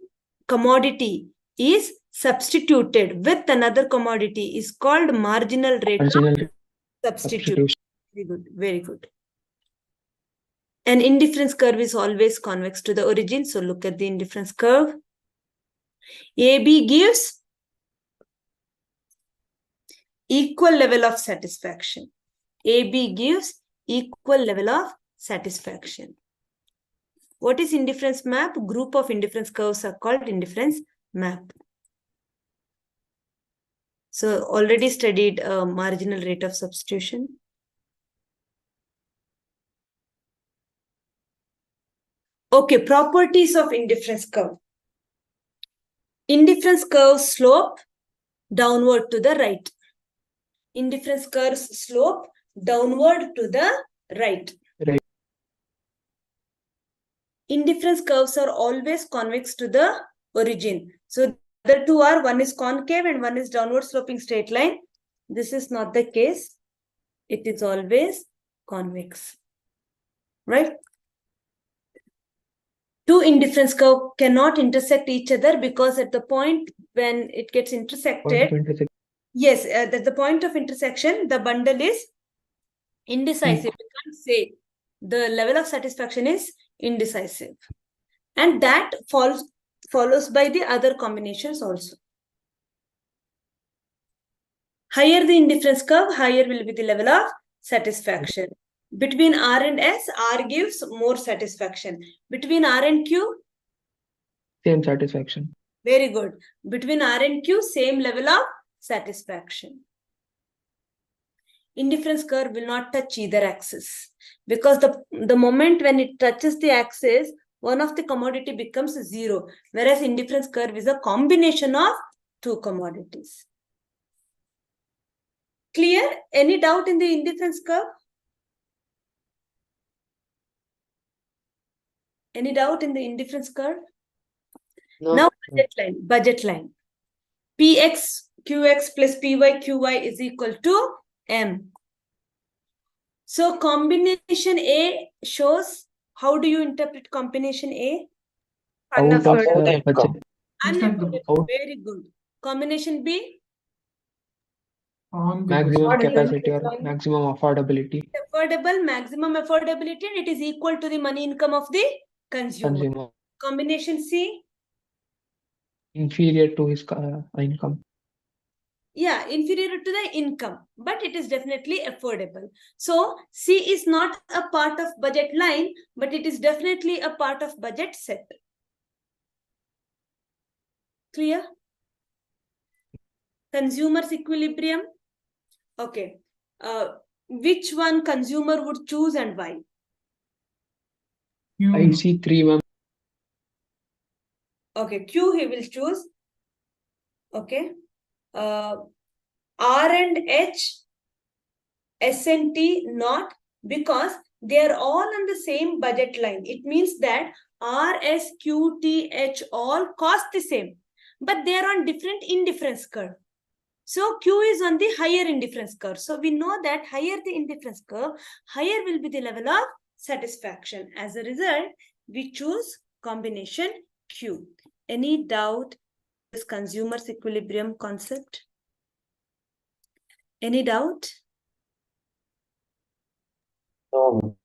commodity is substituted with another commodity is called marginal rate of substitution. Very good, very good. An indifference curve is always convex to the origin. So look at the indifference curve. AB gives equal level of satisfaction. AB gives equal level of satisfaction. What is indifference map? Group of indifference curves are called indifference map. So already studied marginal rate of substitution. Okay, properties of indifference curve. Indifference curve slope downward to the right. Indifference curve's slope downward to the right. Right. Indifference curves are always convex to the origin. So the two are, one is concave and one is downward sloping straight line. This is not the case. It is always convex. Right? Two indifference curve cannot intersect each other because at the point when it gets intersected, yes, at the point of intersection, the bundle is indecisive. We can't say the level of satisfaction is indecisive. And that follows by the other combinations also. Higher the indifference curve, higher will be the level of satisfaction. Between R and S, R gives more satisfaction. Between R and Q, Same satisfaction. very good. Between R and Q, same level of satisfaction. Indifference curve will not touch either axis because the moment when it touches the axis, one of the commodity becomes 0, whereas indifference curve is a combination of two commodities. Clear? Any doubt in the indifference curve? Any doubt in the indifference curve? No. Now budget line. Px Qx plus Py Qy is equal to M. So combination A shows, how do you interpret combination A? Out of the Unaffordable. budget. Unaffordable. Very good. Combination B? On the Maximum budget. capacity or maximum affordability. Affordable, maximum affordability, and it is equal to the money income of the consumer. Combination C? Inferior to his income. Yeah, inferior to the income, but it is definitely affordable. So C is not a part of budget line, but it is definitely a part of budget set. Clear? Consumer's equilibrium. Okay. Which one consumer would choose and why? I see 3, ma'am. Okay, Q he will choose. Okay. R and H, S and T not, because they are all on the same budget line. It means that R, S, Q, T, H all cost the same, but they are on different indifference curve. So Q is on the higher indifference curve. So we know that higher the indifference curve, higher will be the level of satisfaction. As a result, we choose combination Q. Any doubt this consumer's equilibrium concept? Any doubt? No.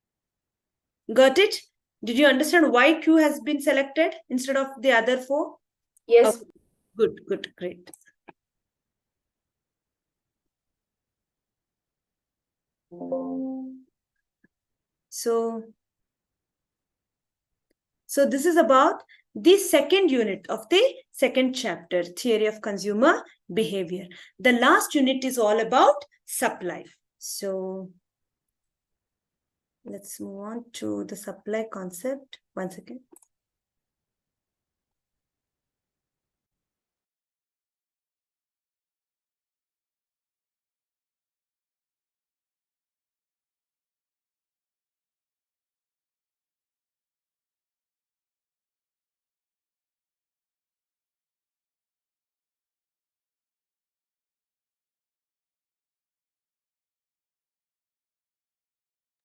Got it? Did you understand why Q has been selected instead of the other 4? Yes. Okay. Good, good, great. So this is about the second unit of the second chapter, Theory of Consumer Behavior. The last unit is all about supply. So let's move on to the supply concept. One second.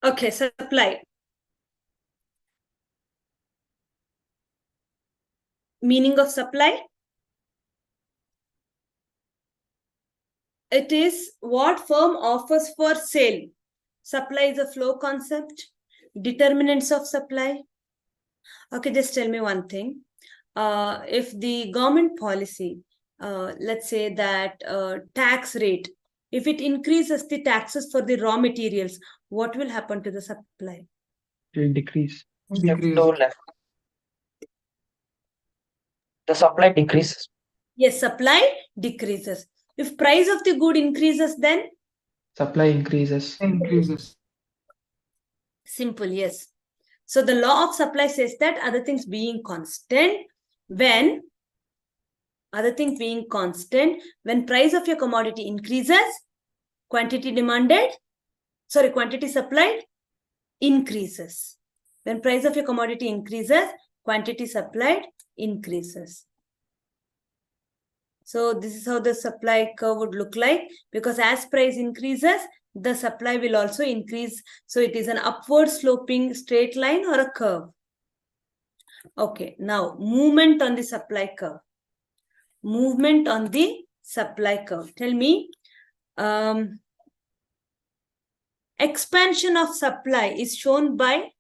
Okay, supply. Meaning of supply? It is what firm offers for sale. Supply is a flow concept. Determinants of supply. Okay, just tell me one thing. If the government policy, let's say that tax rate, if it increases the taxes for the raw materials, what will happen to the supply? It will decrease. Left. The supply decreases. Yes, supply decreases. If price of the good increases, then? Supply increases. Increases. Simple, yes. So the law of supply says that other things being constant, when price of your commodity increases, quantity demanded quantity supplied increases. When price of a commodity increases, quantity supplied increases. So this is how the supply curve would look like, because as price increases, the supply will also increase. So it is an upward sloping straight line or a curve. Okay, now movement on the supply curve. Movement on the supply curve. Tell me, expansion of supply is shown by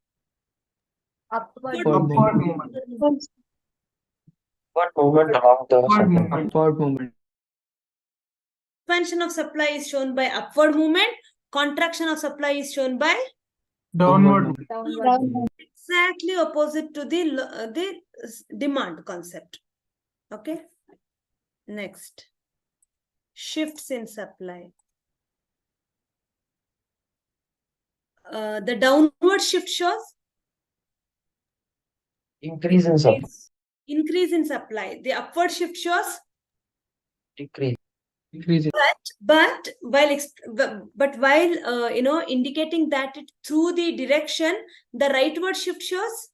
Upward. Upward movement. What movement along the Upward supply? movement. Upward movement. Expansion of supply is shown by upward movement. Contraction of supply is shown by Downward movement. Downward. exactly opposite to the demand concept. Okay. Next, shifts in supply. The downward shift shows Increase in supply. increase in supply. The upward shift shows Decrease. Increase in but while indicating that it through the direction, the rightward shift shows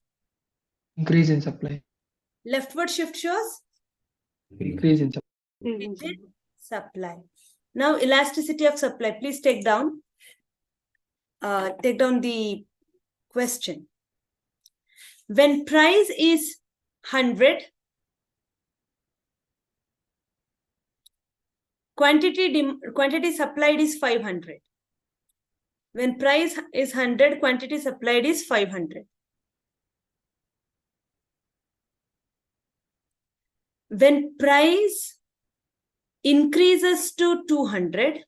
increase in supply. leftward shift shows Increase in supply. supply. Now elasticity of supply. Please take down the question. When price is 100, quantity supplied is 500. When price is 100, quantity supplied is 500. When price increases to 200,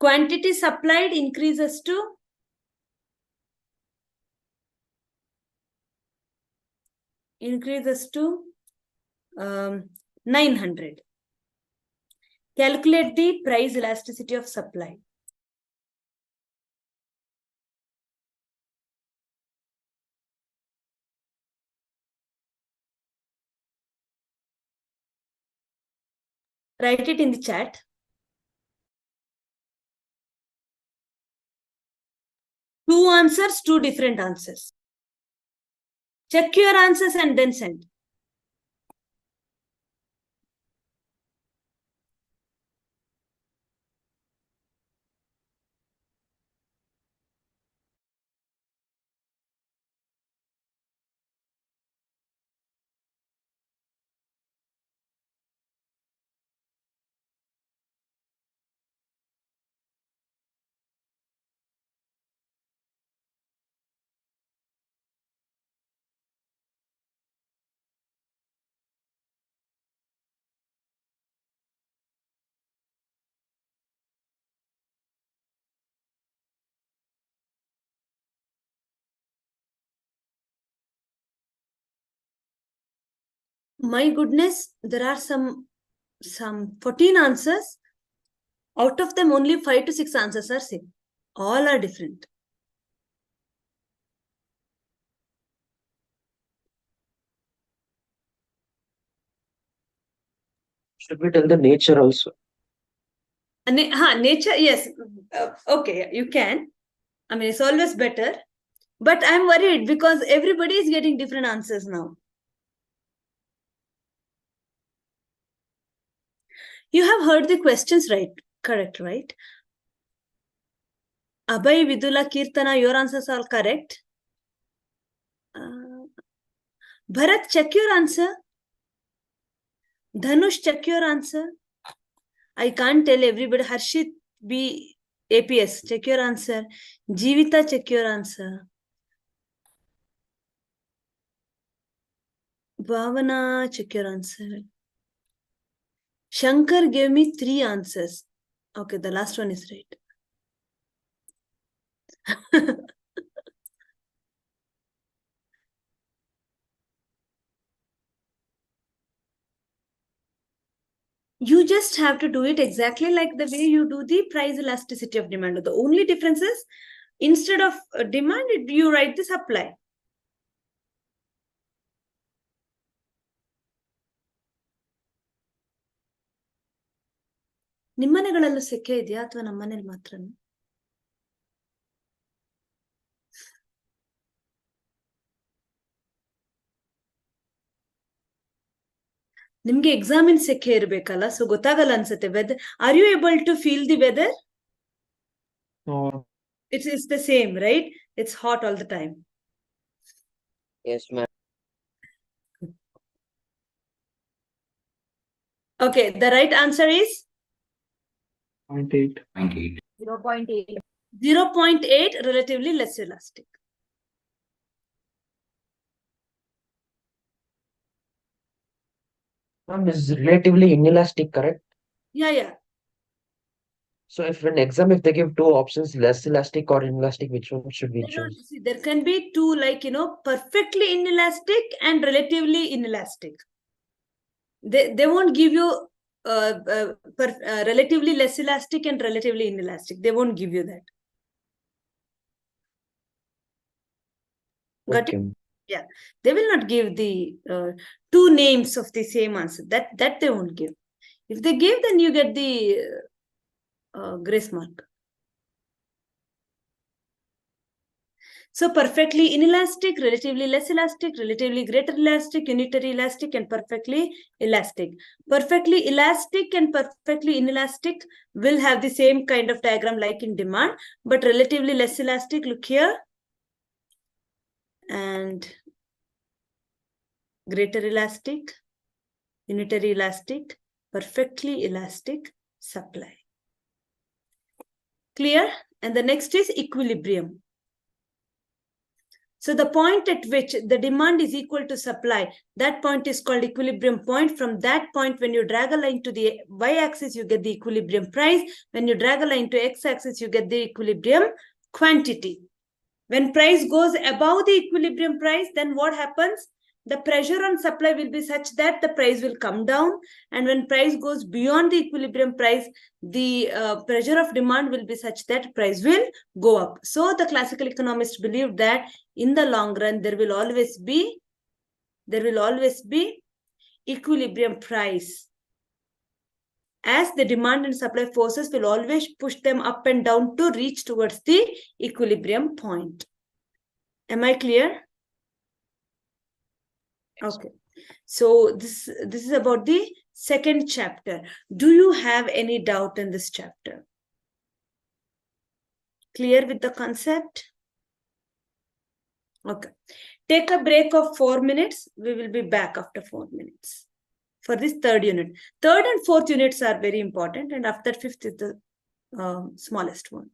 quantity supplied increases to 900. Calculate the price elasticity of supply. Write it in the chat. Two answers, two different answers. Check your answers and then send. My goodness, there are some 14 answers. Out of them, only 5 to 6 answers are same. All are different. Should we tell the nature also? Nature, yes. Okay, you can. I mean, it's always better. But I'm worried because everybody is getting different answers now. You have heard the questions right? Correct, right? Abhay, Vidula, Kirtana, your answers are correct. Bharat, check your answer. Dhanush, check your answer. I can't tell everybody. Harshit, be APS, check your answer. Jeevita, check your answer. Bhavana, check your answer. Shankar gave me 3 answers. Okay, the last one is right. You just have to do it exactly like the way you do the price elasticity of demand. The only difference is instead of demand, you write the supply. ನಿಮ್ಮನೆಗಳಲ್ಲೂ ಸೆಕೆ ಇದೆಯಾ ಅಥವಾ ನಮ್ಮನೇಲಿ ಮಾತ್ರ? ನಿಮ್ಗೆ examine ಸೆಕೆ ಇರ್ಬೇಕಲ್ಲ, so ಗೊತ್ತಾಗಲ್ಲ ಅನ್ಸುತ್ತೆ. Weather, are you able to feel the weather? No. It's the same, right? It's hot all the time. Yes, ma'am. Okay, the right answer is 0.8. 0.8. 0.8. 0.8, relatively less elastic. Ma'am, is relatively inelastic, correct? Yeah. So if in exam, if they give two options, less elastic or inelastic, which one should we choose? See, there can be two, like, perfectly inelastic and relatively inelastic. They won't give you relatively less elastic and relatively inelastic. They won't give you that. Got it? Okay. Yeah, they will not give the two names of the same answer. That they won't give. If they give, then you get the grace mark. So perfectly inelastic, relatively less elastic, relatively greater elastic, unitary elastic, and perfectly elastic. Perfectly elastic and perfectly inelastic will have the same kind of diagram like in demand, but relatively less elastic, look here, and greater elastic, unitary elastic, perfectly elastic, supply. Clear? And the next is equilibrium. So the point at which the demand is equal to supply, that point is called equilibrium point. From that point, when you drag a line to the y-axis, you get the equilibrium price. When you drag a line to x-axis, you get the equilibrium quantity. When price goes above the equilibrium price, then what happens? The pressure on supply will be such that the price will come down. And when price goes beyond the equilibrium price, the pressure of demand will be such that price will go up. So the classical economists believed that in the long run, there will always be equilibrium price, as the demand and supply forces will always push them up and down to reach towards the equilibrium point. Am I clear? Okay. So this is about the second chapter. Do you have any doubt in this chapter? Clear with the concept? Okay. Take a break of 4 minutes. We will be back after 4 minutes for this third unit. Third and fourth units are very important, and after fifth is the smallest one.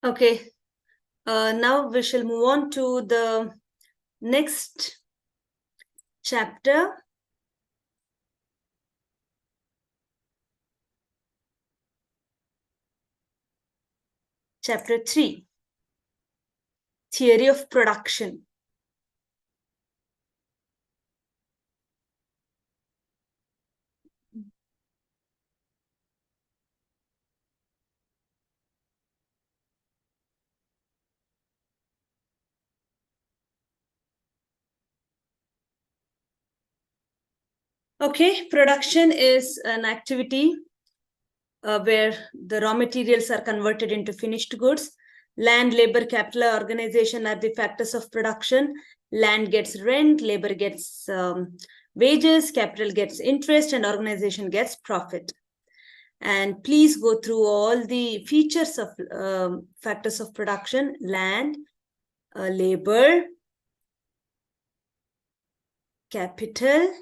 Okay. Now we shall move on to the next chapter. Chapter 3. Theory of production. Okay, production is an activity where the raw materials are converted into finished goods. Land, labor, capital, organization are the factors of production. Land gets rent, labor gets wages, capital gets interest, and organization gets profit. And please go through all the features of factors of production: land, labor, capital.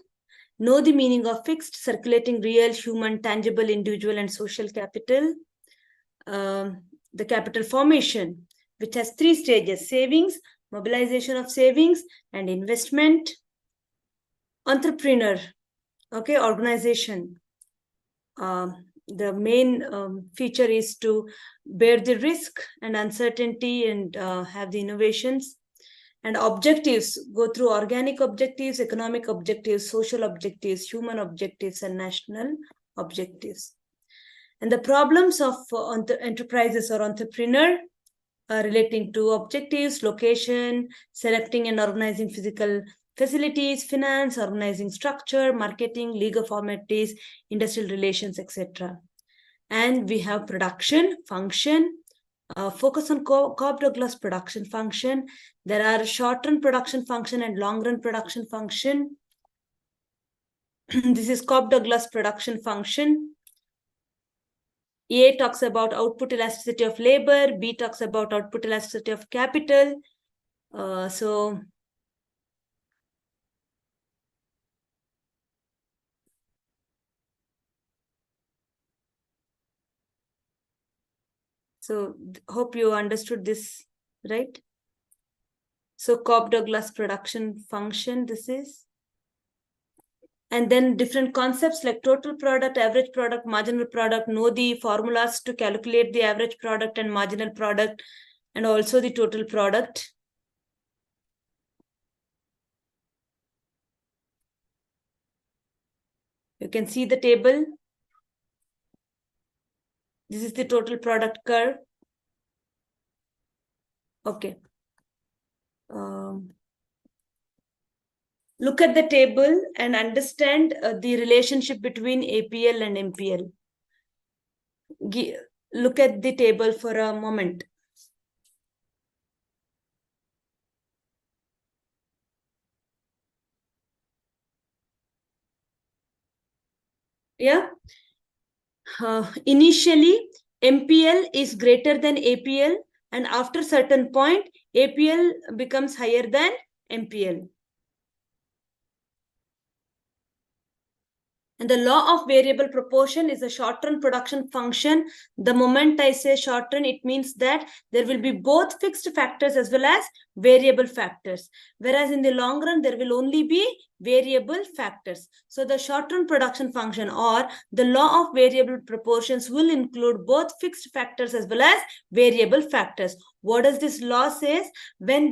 Know the meaning of fixed, circulating, real, human, tangible, individual, and social capital. The capital formation, which has 3 stages: savings, mobilization of savings, and investment. Entrepreneur, okay, organization. The main feature is to bear the risk and uncertainty and have the innovations. And objectives, go through organic objectives, economic objectives, social objectives, human objectives, and national objectives. And the problems of enterprises or entrepreneur relating to objectives: location, selecting and organizing physical facilities, finance, organizing structure, marketing, legal formalities, industrial relations, etc. And we have production function. Focus on Cobb-Douglas production function. There are short-run production function and long-run production function. This is Cobb-Douglas production function. A talks about output elasticity of labor. B talks about output elasticity of capital. So hope you understood this, right? So Cobb-Douglas production function, this is. And then different concepts like total product, average product, marginal product. Know the formulas to calculate the average product and marginal product, and also the total product. You can see the table. This is the total product curve. Okay. Look at the table and understand the relationship between APL and MPL. Look at the table for a moment. Yeah. Initially, MPL is greater than APL, and after certain point, APL becomes higher than MPL. And the law of variable proportion is a short-run production function. The moment I say short-run, it means that there will be both fixed factors as well as variable factors. Whereas in the long run, there will only be variable factors. So the short-run production function or the law of variable proportions will include both fixed factors as well as variable factors. What does this law say? In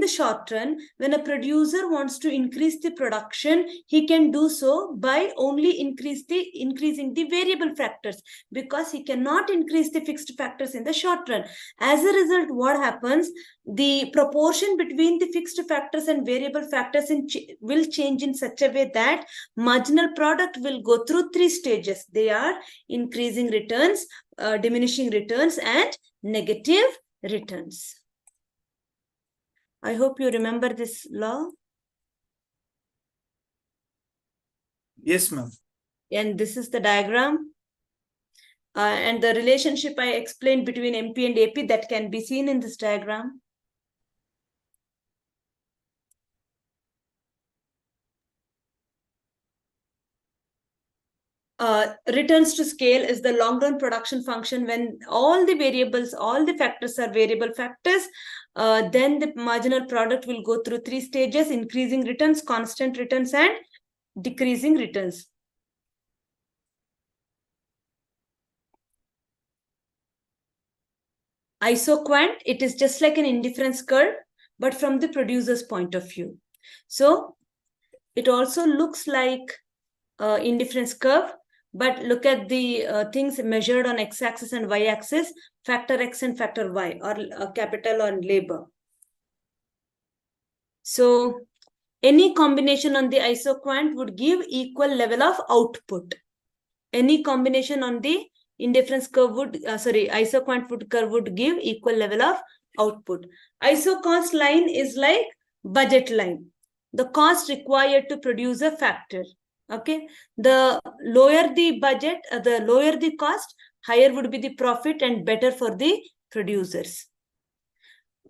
the short run, when a producer wants to increase the production, he can do so by only increasing the variable factors, because he cannot increase the fixed factors in the short run. As a result, what happens? The proportion between the fixed factors and variable factors will change in such a way that marginal product will go through 3 stages. They are increasing returns, diminishing returns, and negative returns. I hope you remember this law. Yes, ma'am. And this is the diagram. And the relationship I explained between MP and AP, that can be seen in this diagram. returns to scale is the long-run production function when all the variables, all the factors are variable factors. Then the marginal product will go through 3 stages: increasing returns, constant returns, and decreasing returns. Isoquant, it is just like an indifference curve, but from the producer's point of view. So it also looks like indifference curve, but look at the things measured on x-axis and y-axis, factor x and factor y, or capital on labor. So any combination on the isoquant would give equal level of output. Any combination on the indifference curve would, isoquant curve would give equal level of output. Isocost line is like budget line, the cost required to produce a factor. Okay, the lower the budget, the lower the cost, higher would be the profit and better for the producers.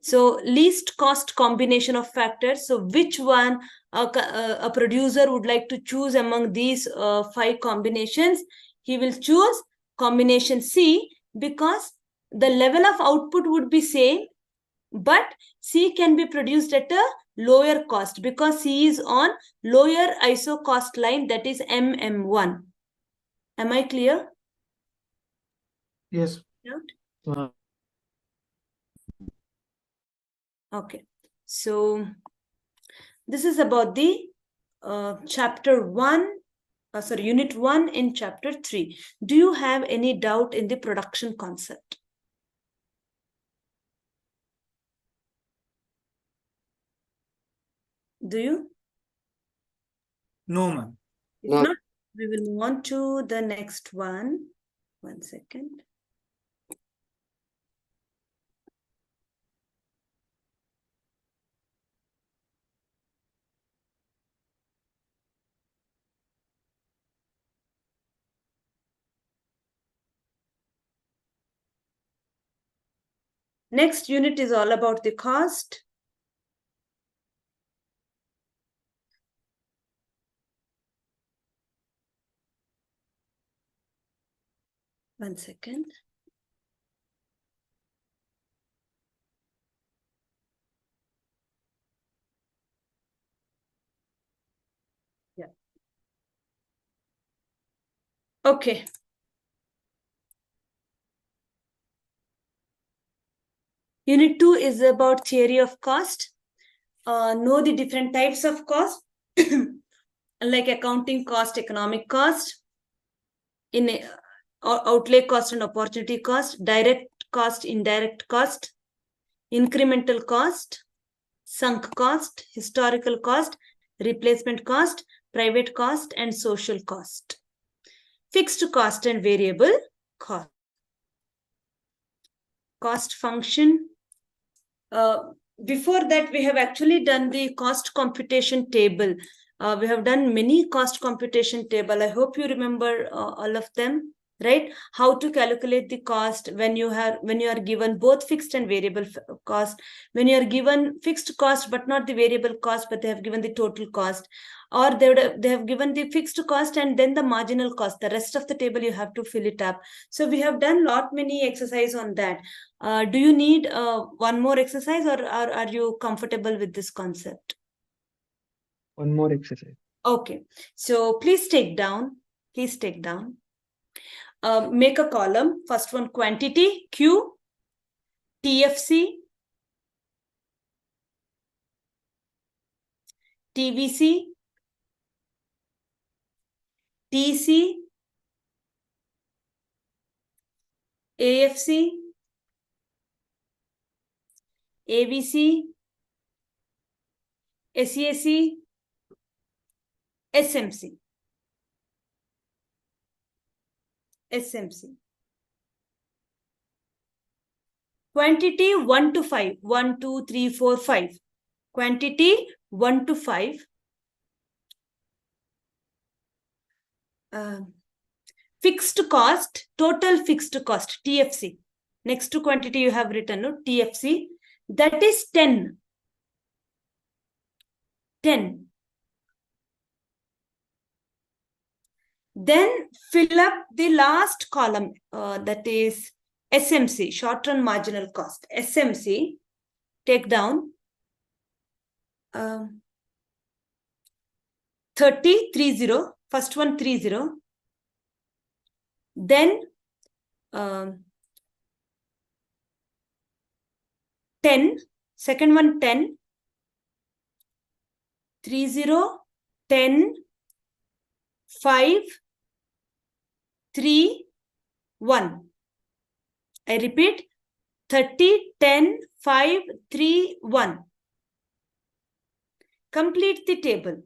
So least cost combination of factors. So which one a producer would like to choose among these 5 combinations? He will choose combination C, because the level of output would be same, but C can be produced at a lower cost because C is on lower ISO cost line, that is MM1. Am I clear? Yes. Okay, so this is about the chapter 1, unit 1 in chapter 3. Do you have any doubt in the production concept? Do you? No, ma'am. If No. not, we will move on to the next one. 1 second. Next unit is all about the cost. One second. Yeah. Okay. Unit 2 is about theory of cost. Know the different types of cost, like accounting cost, economic cost, in outlay cost and opportunity cost, direct cost, indirect cost, incremental cost, sunk cost, historical cost, replacement cost, private cost, and social cost. Fixed cost and variable cost. Cost function. Before that, we have actually done the cost computation table. We have done many cost computation table. I hope you remember all of them, right? How to calculate the cost when you are given both fixed and variable cost. When you are given fixed cost but not the variable cost, but they have given the total cost, or they have given the fixed cost and then the marginal cost. The rest of the table you have to fill it up. So we have done many exercise on that. Do you need one more exercise, or are you comfortable with this concept? One more exercise. Okay, so please take down. Make a column. First one, quantity, Q, TFC, TVC, TC, AFC, ABC, SEAC, SMC. Quantity 1 to 5. 1, 2, 3, 4, 5. Quantity 1 to 5. Fixed cost, total fixed cost, TFC. Next to quantity you have written, no? TFC. That is 10. 10. Then fill up the last column, that is SMC, short-run marginal cost. SMC, take down 30, first one 30. Then 10, second one 10, 30, 10, 5, 3, 1. I repeat, 30, 10, 5, 3, 1. Complete the table.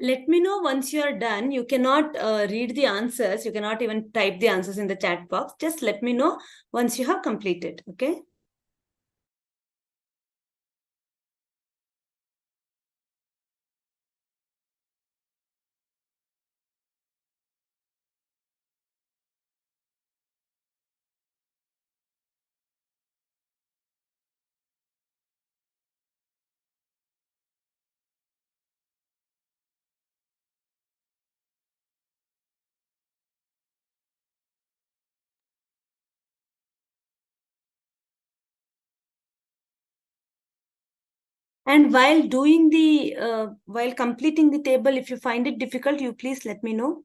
Let me know once you are done. You cannot read the answers. You cannot even type the answers in the chat box. Just let me know once you have completed. Okay. And while doing the, while completing the table, if you find it difficult, you please let me know.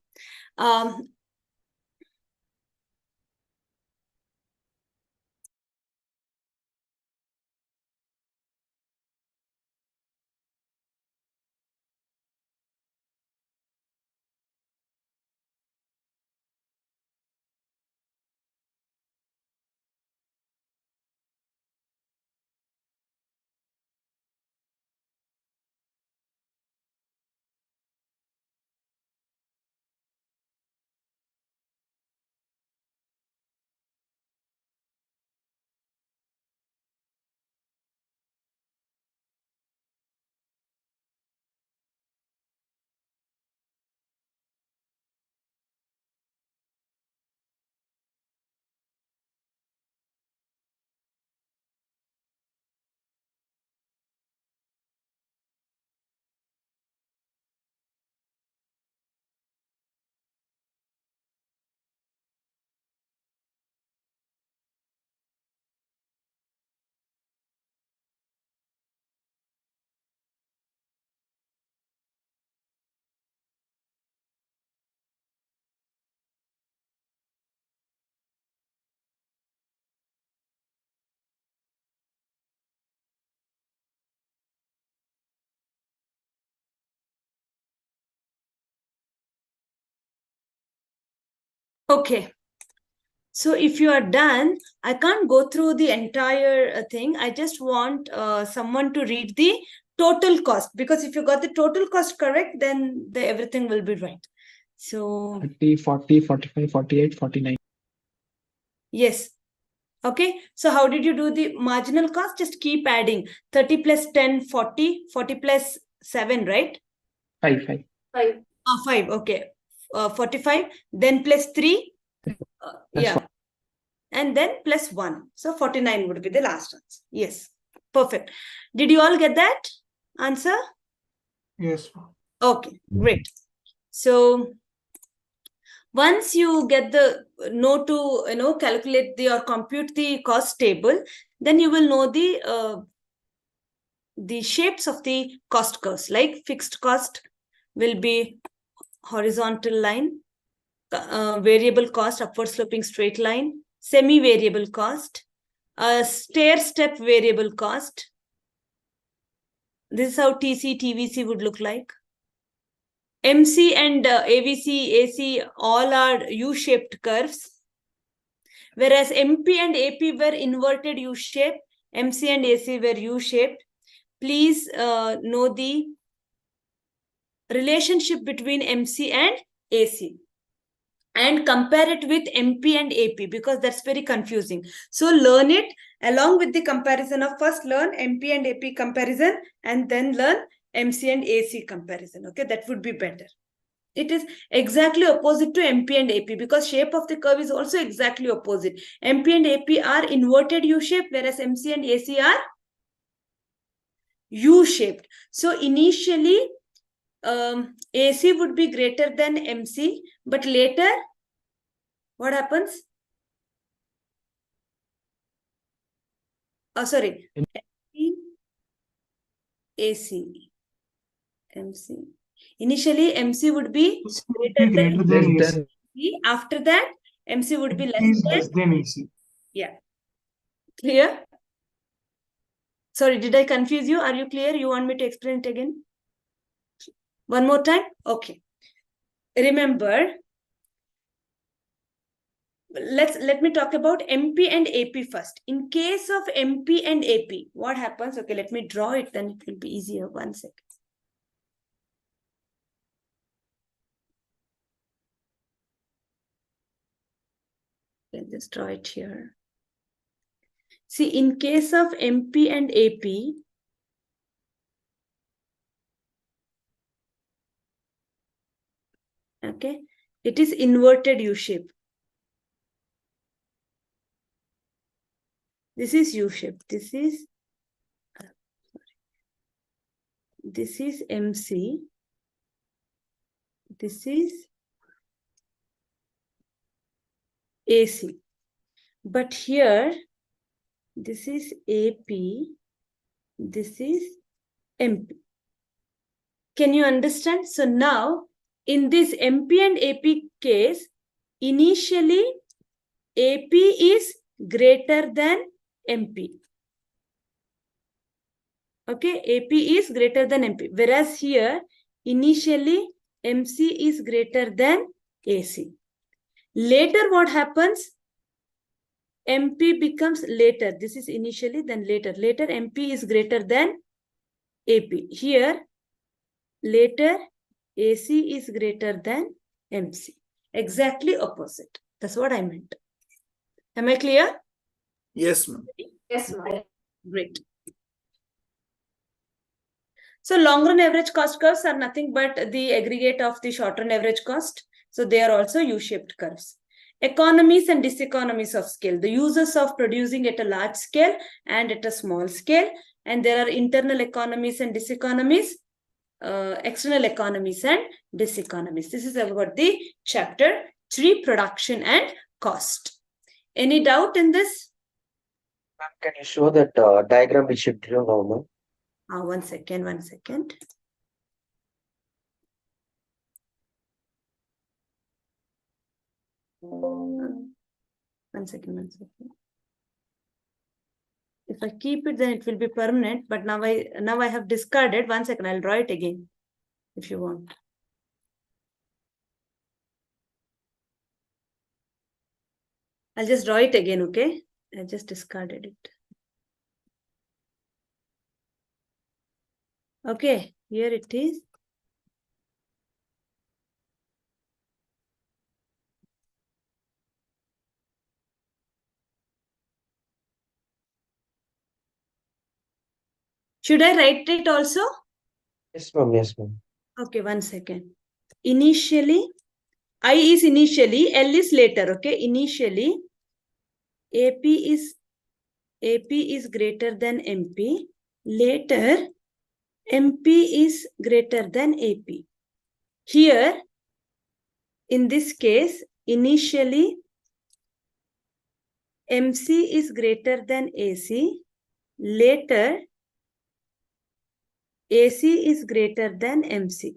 Okay. So if you are done, I can't go through the entire thing. I just want someone to read the total cost, because if you got the total cost correct, then everything will be right. So 30, 40, 45, 48, 49. yes. Okay. So how did you do the marginal cost? Just keep adding 30 plus 10, 40, 40 plus 7, right? 5, 5. 5. 5. Okay. 45, then plus 3. Yeah. And then plus 1. So 49 would be the last answer. Yes. Perfect. Did you all get that answer? Yes. Okay, great. So once you get the know to calculate the or compute the cost table, then you will know the shapes of the cost curves. Like fixed cost will be horizontal line, variable cost upward sloping straight line, semi-variable cost, stair-step variable cost. This is how TC, TVC would look like. MC and AVC, AC all are U-shaped curves. Whereas MP and AP were inverted U-shape, MC and AC were U-shaped. Please know the relationship between MC and AC. And compare it with MP and AP, because that's very confusing. So learn it along with the comparison of, first learn MP and AP comparison and then learn MC and AC comparison. Okay, that would be better. It is exactly opposite to MP and AP, because shape of the curve is also exactly opposite. MP and AP are inverted U-shape, whereas MC and AC are U-shaped. So initially, AC would be greater than MC, but later, what happens? Oh, sorry. MC, AC, MC. Initially, MC would be greater than Less than AC. After that, MC would be less than AC. Yeah. Clear? Sorry, did I confuse you? Are you clear? You want me to explain it again? One more time? Okay. Remember, let me talk about MP and AP first. In case of MP and AP, what happens? Okay, let me draw it, then it will be easier. 1 second. Let's just draw it here. See, in case of MP and AP, okay, it is inverted U-shape. This is U-shape. This is MC. This is AC. But here, this is AP. This is MP. Can you understand? So now, in this MP and AP case, initially, AP is greater than MP. Okay, AP is greater than MP. Whereas here, initially, MC is greater than AC. Later, what happens? MP becomes later. This is initially, then later. Later, MP is greater than AP. Here, later, AC is greater than MC. Exactly opposite. That's what I meant. Am I clear? Yes, ma'am. Yes, ma'am. Great. So long run average cost curves are nothing but the aggregate of the short run average cost. So they are also U-shaped curves. Economies and diseconomies of scale, the uses of producing at a large scale and at a small scale. And there are internal economies and diseconomies, external economies and diseconomies. This is about the chapter 3, production and cost. Any doubt in this? Ma'am, can you show that diagram which you drew now, ma'am? 1 second, 1 second. One second. If I keep it, then it will be permanent. But now I have discarded. 1 second, I'll draw it again if you want. I'll just draw it again, okay? I just discarded it. Okay, here it is. Should I write it also? Yes, ma'am. Yes, ma'am. Okay, 1 second. Initially, I is initially, L is later, okay? Initially, AP is greater than MP. Later, MP is greater than AP. Here, in this case, initially, MC is greater than AC. Later, AC is greater than MC.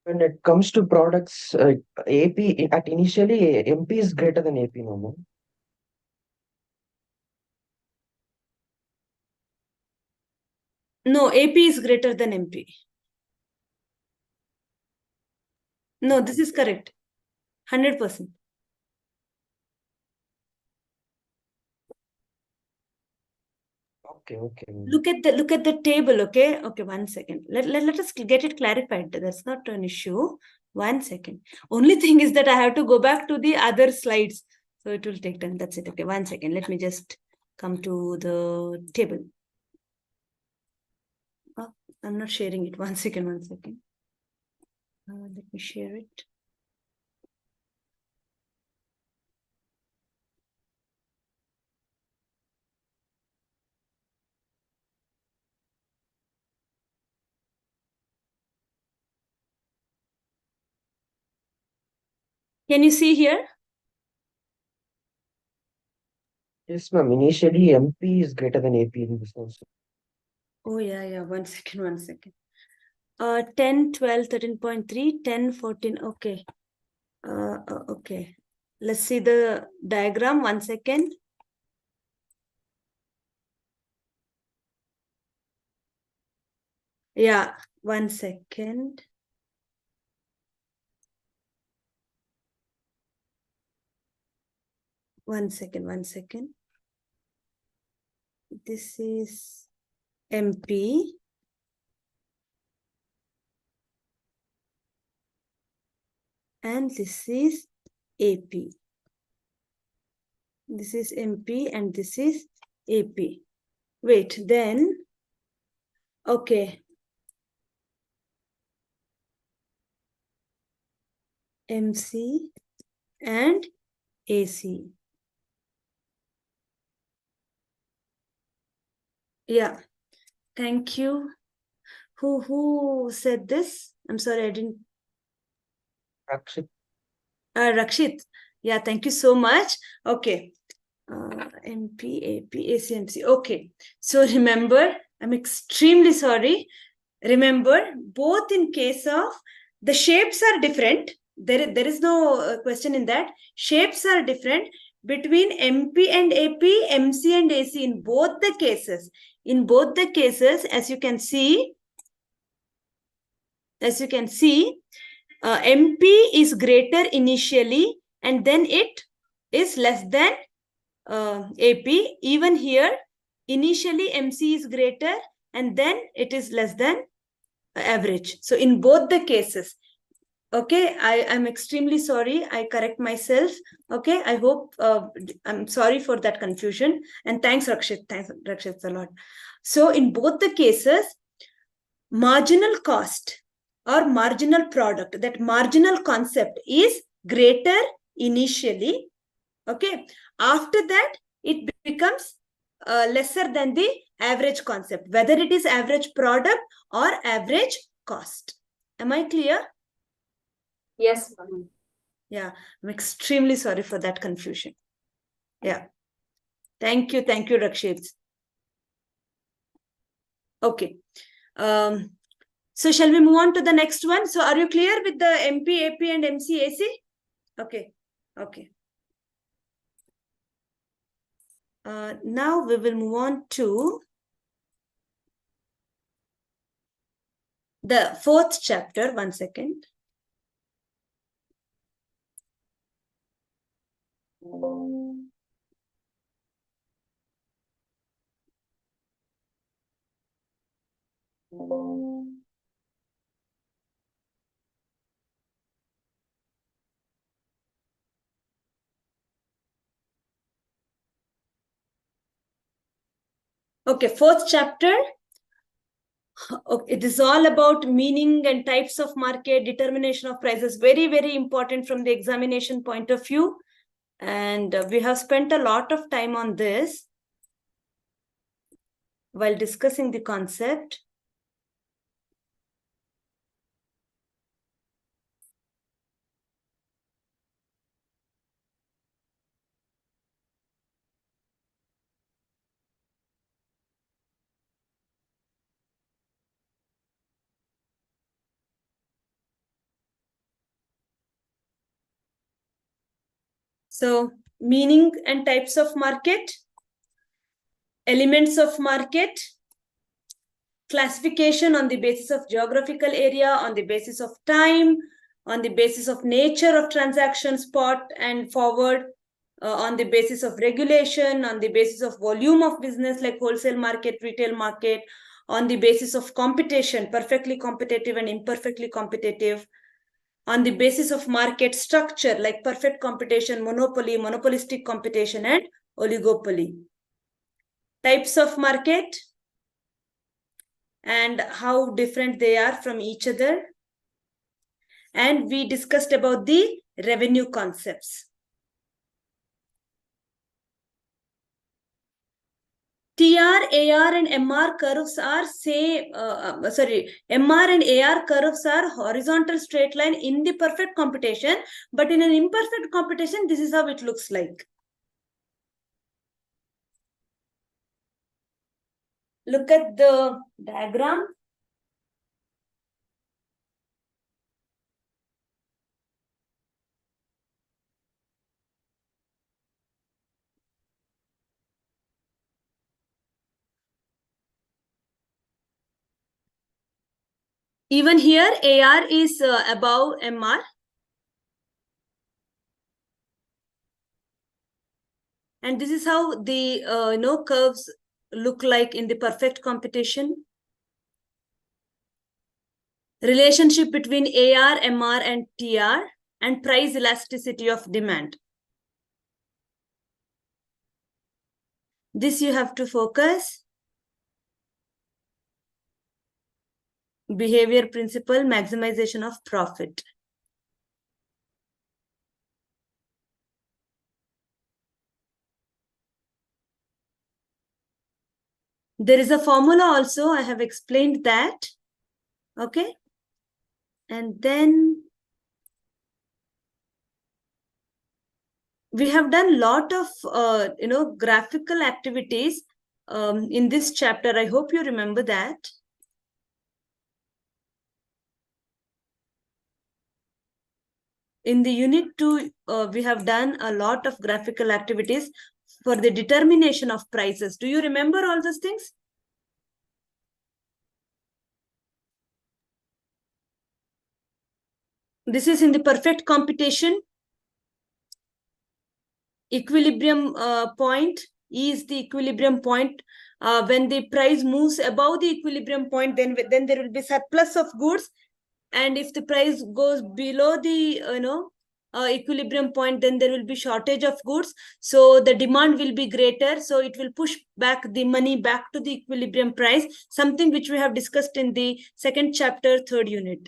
When it comes to products, AP at initially MP is greater than AP, no, ma'am. No, AP is greater than MP. No, this is correct. 100%. Okay, okay. ma'am. Look at the table, okay? Okay, 1 second. Let us get it clarified. That's not an issue. 1 second. Only thing is that I have to go back to the other slides. So it will take time. That's it. Okay, 1 second. Let me just come to the table. Oh, I'm not sharing it. 1 second, 1 second. Let me share it. Can you see here? Yes, ma'am. Initially MP is greater than AP in this also. Oh, yeah. 1 second, 1 second. 10, 12, 13.3, 10, 14. Okay. Okay. Let's see the diagram. 1 second. Yeah, 1 second. One second. This is MP. And this is AP. This is MP and this is AP. Wait, then, okay. MC and AC. Yeah, thank you. Who said this? I'm sorry, I didn't. Rakshit. Rakshit. Yeah, thank you so much. Okay. MP, AP, AC, MC. Okay. So remember, I'm extremely sorry. Remember, both in case of the shapes are different. There is no question in that. Shapes are different between MP and AP, MC and AC in both the cases. In both the cases, as you can see, MP is greater initially and then it is less than AP. Even here, initially MC is greater and then it is less than average. So in both the cases, okay, I'm extremely sorry. I correct myself. Okay, I hope, I'm sorry for that confusion. And thanks, Rakshit. Thanks, Rakshit, a lot. So in both the cases, marginal cost or marginal product, that marginal concept is greater initially. Okay, after that, it becomes lesser than the average concept, whether it is average product or average cost. Am I clear? Yes, ma'am. Yeah, I'm extremely sorry for that confusion. Yeah. Thank you, Rakshit. Okay. So shall we move on to the next one? So are you clear with the MP, AP and MC, AC? Okay. Okay. Now we will move on to the fourth chapter. 1 second. Okay, fourth chapter. Okay, it is all about meaning and types of market, determination of prices. Very, very important from the examination point of view. And we have spent a lot of time on this while discussing the concept. So, meaning and types of market, elements of market, classification on the basis of geographical area, on the basis of time, on the basis of nature of transaction, spot and forward, on the basis of regulation, on the basis of volume of business like wholesale market, retail market, on the basis of competition, perfectly competitive and imperfectly competitive, on the basis of market structure like perfect competition, monopoly, monopolistic competition, and oligopoly. Types of market and how different they are from each other. And we discussed about the revenue concepts. TR, AR, and MR curves are MR and AR curves are horizontal straight line in the perfect computation, but in an imperfect computation, this is how it looks like. Look at the diagram. Even here, AR is above MR. And this is how the curves look like in the perfect computation. Relationship between AR, MR, and TR, and price elasticity of demand. This you have to focus. Behavior principle, maximization of profit. There is a formula also, I have explained that. Okay. And then we have done a lot of, graphical activities in this chapter. I hope you remember that. In the unit 2, we have done a lot of graphical activities for the determination of prices. Do you remember all those things? This is in the perfect computation. Equilibrium point is the equilibrium point. When the price moves above the equilibrium point, then there will be surplus of goods. And if the price goes below the equilibrium point, then there will be shortage of goods. So the demand will be greater. So it will push back the money back to the equilibrium price, something which we have discussed in the second chapter, third unit.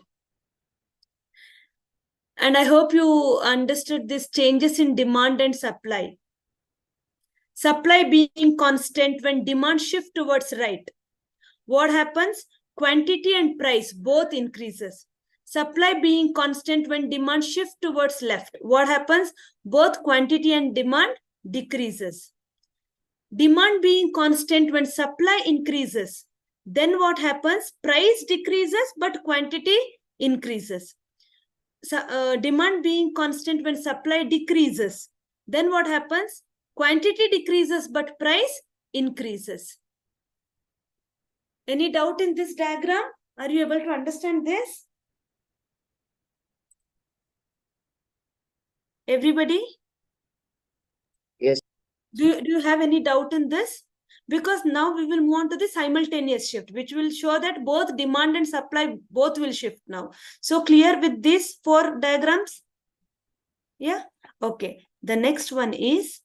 And I hope you understood these changes in demand and supply. Supply being constant when demand shift towards right. What happens? Quantity and price both increases. Supply being constant when demand shift towards left. What happens? Both quantity and demand decreases. Demand being constant when supply increases. Then what happens? Price decreases but quantity increases. Demand being constant when supply decreases. Then what happens? Quantity decreases but price increases. Any doubt in this diagram? Are you able to understand this? Everybody? Do you have any doubt in this? Because now we will move on to the simultaneous shift, which will show that both demand and supply both will shift now. So clear with these 4 diagrams? Yeah. Okay. The next one is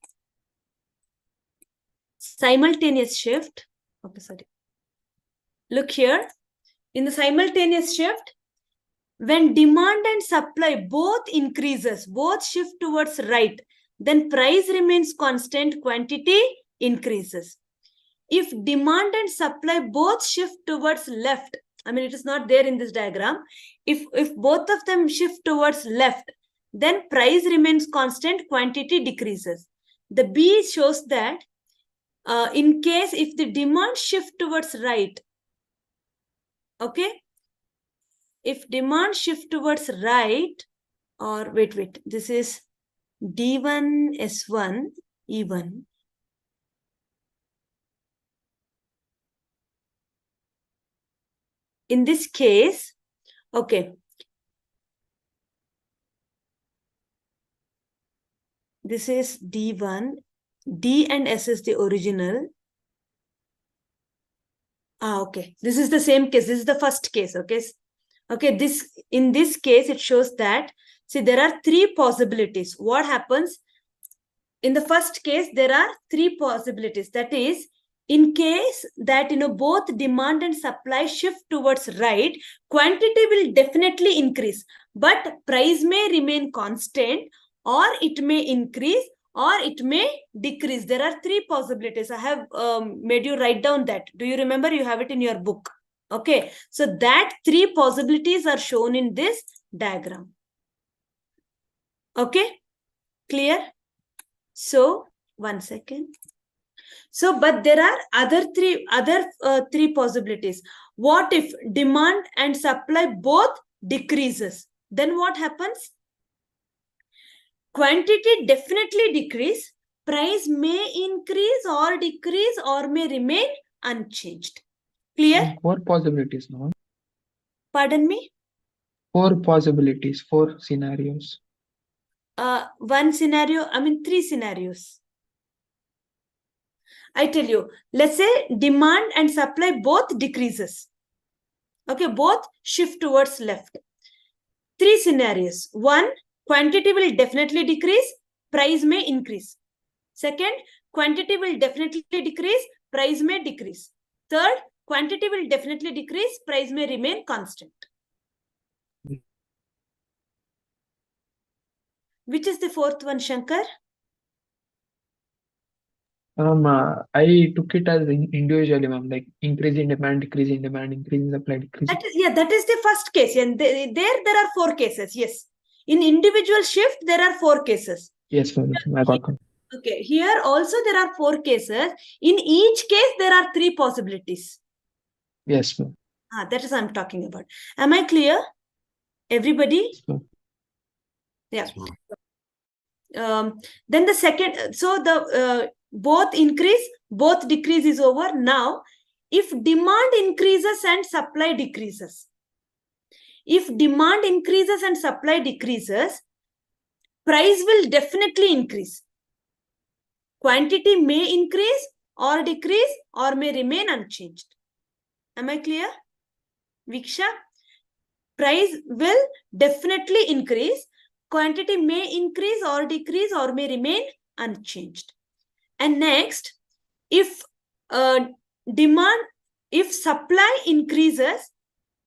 simultaneous shift. Okay, sorry. Look here. In the simultaneous shift, when demand and supply both increases, both shift towards right, then price remains constant, quantity increases. If demand and supply both shift towards left, I mean, it is not there in this diagram. If both of them shift towards left, then price remains constant, quantity decreases. The B shows that in case if the demand shift towards right, okay, if demand shift towards right, or wait, this is D1, S1, E1. In this case, okay, this is D1, D and S is the original. Okay, this is the same case. This is the first case, okay? Okay, in this case, it shows that, see, there are 3 possibilities. What happens? In the first case, there are 3 possibilities. That is, in case that, both demand and supply shift towards right, quantity will definitely increase, but price may remain constant, or it may increase, or it may decrease. There are 3 possibilities. I have made you write down that. Do you remember? You have it in your book. Okay, so that 3 possibilities are shown in this diagram. Okay, clear? So, one second. So, but there are other three possibilities. What if demand and supply both decreases? Then what happens? Quantity definitely decrease. Price may increase or decrease or may remain unchanged. Clear? 4 possibilities now. Pardon me? 4 possibilities, 4 scenarios. One scenario, I mean 3 scenarios. I tell you, let's say demand and supply both decreases. Okay, both shift towards left. 3 scenarios. 1, quantity will definitely decrease, price may increase. Second, quantity will definitely decrease, price may decrease. Third, quantity will definitely decrease, price may remain constant. Which is the 4th one, Shankar? I took it as individually, ma'am, like increase in demand, decrease in demand, increase in supply, decrease. That is the first case. And there are 4 cases. Yes. In individual shift, there are 4 cases. Yes, ma'am. I got it. Okay. Here also there are 4 cases. In each case, there are 3 possibilities. Yes, ma'am. That is what I'm talking about. Am I clear? Everybody? Yes, Yeah. Then the second, so the both increase, both decrease is over. Now, if demand increases and supply decreases, if demand increases and supply decreases, price will definitely increase. Quantity may increase or decrease or may remain unchanged. Am I clear? Viksha? Price will definitely increase. Quantity may increase or decrease or may remain unchanged. And next, if supply increases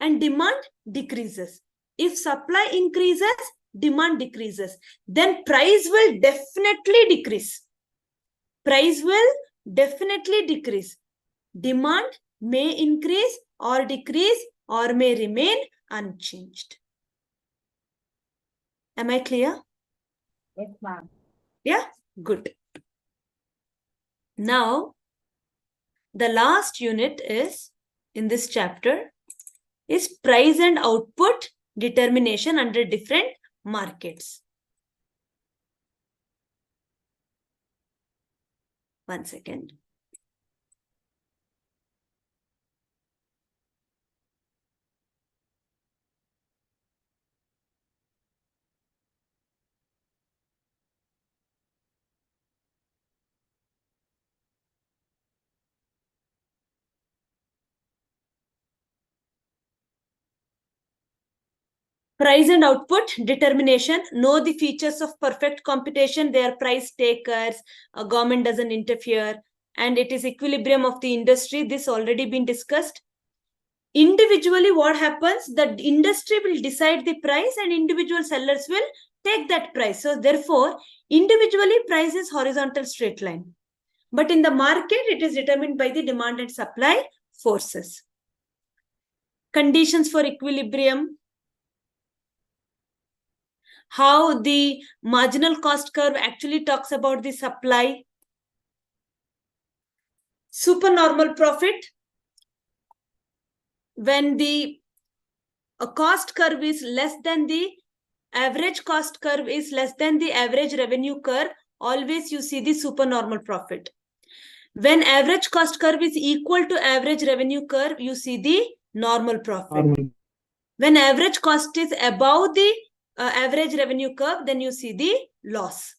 and demand decreases, if supply increases, demand decreases, then price will definitely decrease. Price will definitely decrease. Demand may increase or decrease or may remain unchanged. Am I clear? Yes, ma'am. Yeah, good. Now, the last unit is in this chapter is price and output determination under different markets. One second. Price and output determination. Know the features of perfect competition. They are price takers. Government doesn't interfere. And it is equilibrium of the industry. This already been discussed. Individually, what happens? The industry will decide the price and individual sellers will take that price. So therefore, individually, price is horizontal straight line. But in the market, it is determined by the demand and supply forces. Conditions for equilibrium. How the marginal cost curve actually talks about the supply. Supernormal profit. When the cost curve is less than the average cost curve is less than the average revenue curve, always you see the supernormal profit. When average cost curve is equal to average revenue curve, you see the normal profit. When average cost is above the average revenue curve, then you see the loss.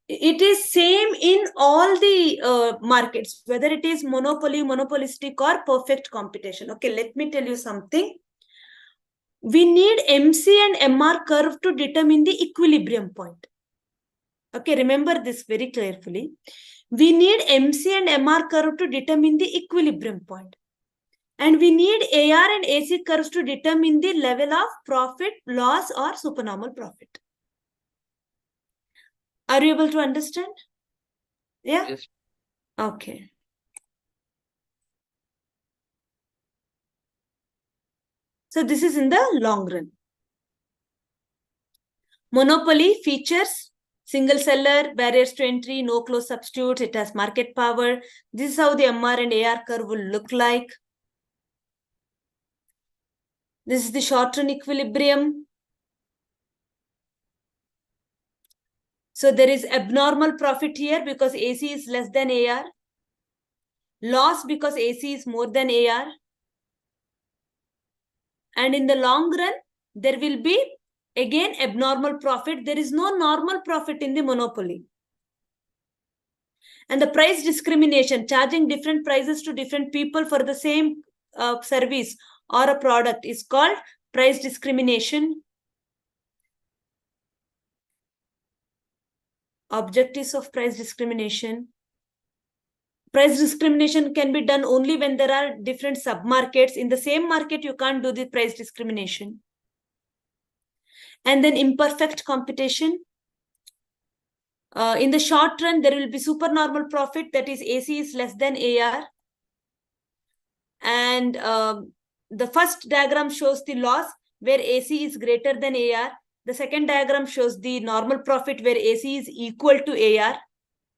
It is same in all the markets, whether it is monopoly, monopolistic, or perfect competition. Okay, let me tell you something. We need MC and MR curve to determine the equilibrium point. Okay, remember this very carefully. We need MC and MR curve to determine the equilibrium point. And we need AR and AC curves to determine the level of profit, loss, or supernormal profit. Are you able to understand? Yeah? Yes. Okay. So this is in the long run. Monopoly features: single seller, barriers to entry, no close substitutes, it has market power. This is how the MR and AR curve will look like. This is the short run equilibrium. So there is abnormal profit here because AC is less than AR. Loss because AC is more than AR. And in the long run, there will be again abnormal profit. There is no normal profit in the monopoly. And the price discrimination, charging different prices to different people for the same service or a product, is called price discrimination. Objectives of price discrimination. Price discrimination can be done only when there are different sub-markets. In the same market, you can't do the price discrimination. And then imperfect competition. In the short run, there will be supernormal profit, that is AC is less than AR. And the first diagram shows the loss where AC is greater than AR. The second diagram shows the normal profit where AC is equal to AR.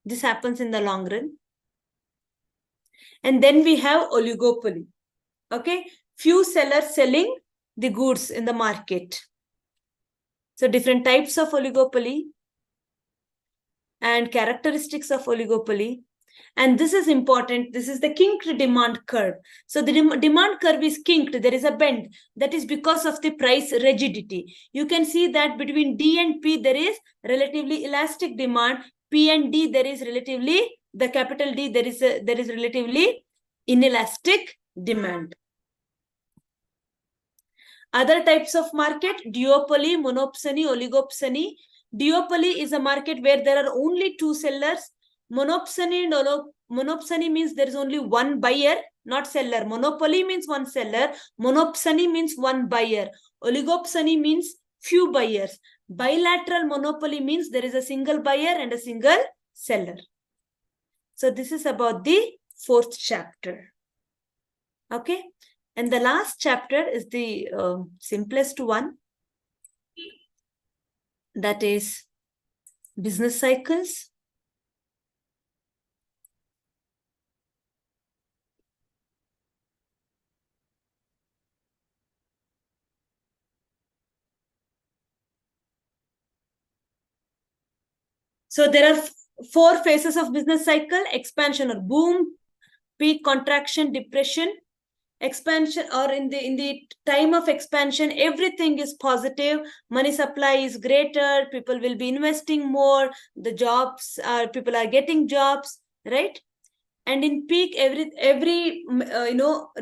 This happens in the long run. And then we have oligopoly. Okay, few sellers selling the goods in the market. So different types of oligopoly and characteristics of oligopoly. And this is important. This is the kinked demand curve. So the demand curve is kinked. There is a bend. That is because of the price rigidity. You can see that between D and P, there is relatively elastic demand. P and D, there is relatively, the capital D, there is relatively inelastic demand. Other types of market: duopoly, monopsony, oligopsony. Duopoly is a market where there are only two sellers. Monopsony means there is only one buyer, not seller. Monopoly means one seller. Monopsony means one buyer. Oligopsony means few buyers. Bilateral monopoly means there is a single buyer and a single seller. So this is about the fourth chapter. Okay. And the last chapter is the simplest one. That is business cycles. So there are four phases of business cycle: expansion or boom, peak, contraction, depression. Expansion, or in the time of expansion, everything is positive. Money supply is greater. People will be investing more. The jobs are, people are getting jobs, right? and in peak every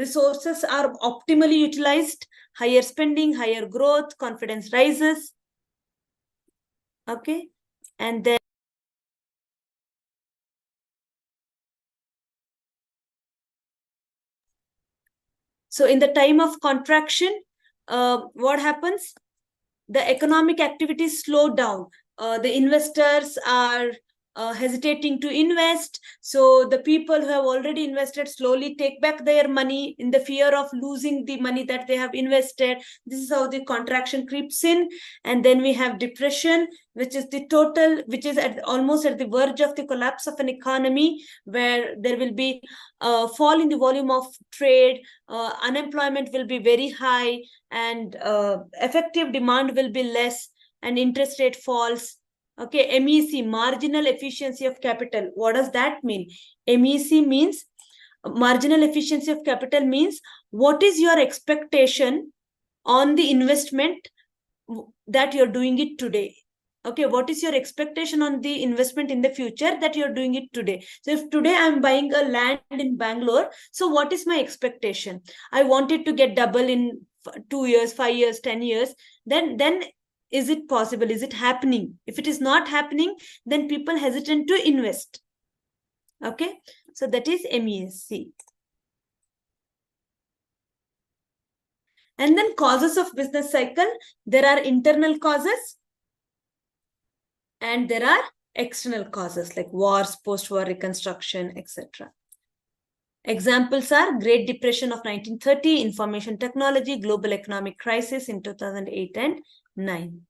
resources are optimally utilized. Higher spending, higher growth, confidence rises. Okay, and then so in the time of contraction, what happens? The economic activities slow down. The investors are hesitating to invest. So the people who have already invested slowly take back their money in the fear of losing the money that they have invested. This is how the contraction creeps in. And then we have depression, which is almost at the verge of the collapse of an economy, where there will be a fall in the volume of trade, unemployment will be very high, and effective demand will be less, and interest rate falls. Okay, MEC, marginal efficiency of capital. What does that mean? MEC means marginal efficiency of capital means what is your expectation on the investment that you're doing it today. Okay, what is your expectation on the investment in the future that you're doing it today? So if today I'm buying a land in Bangalore, so what is my expectation? I want it to get double in 2 years, 5 years, 10 years. Then is it possible? Is it happening? If it is not happening, then people hesitate to invest. Okay, so that is MEC. And then causes of business cycle. There are internal causes and there are external causes like wars, post-war reconstruction, etc. Examples are Great Depression of 1930, information technology, global economic crisis in 2008 and 9.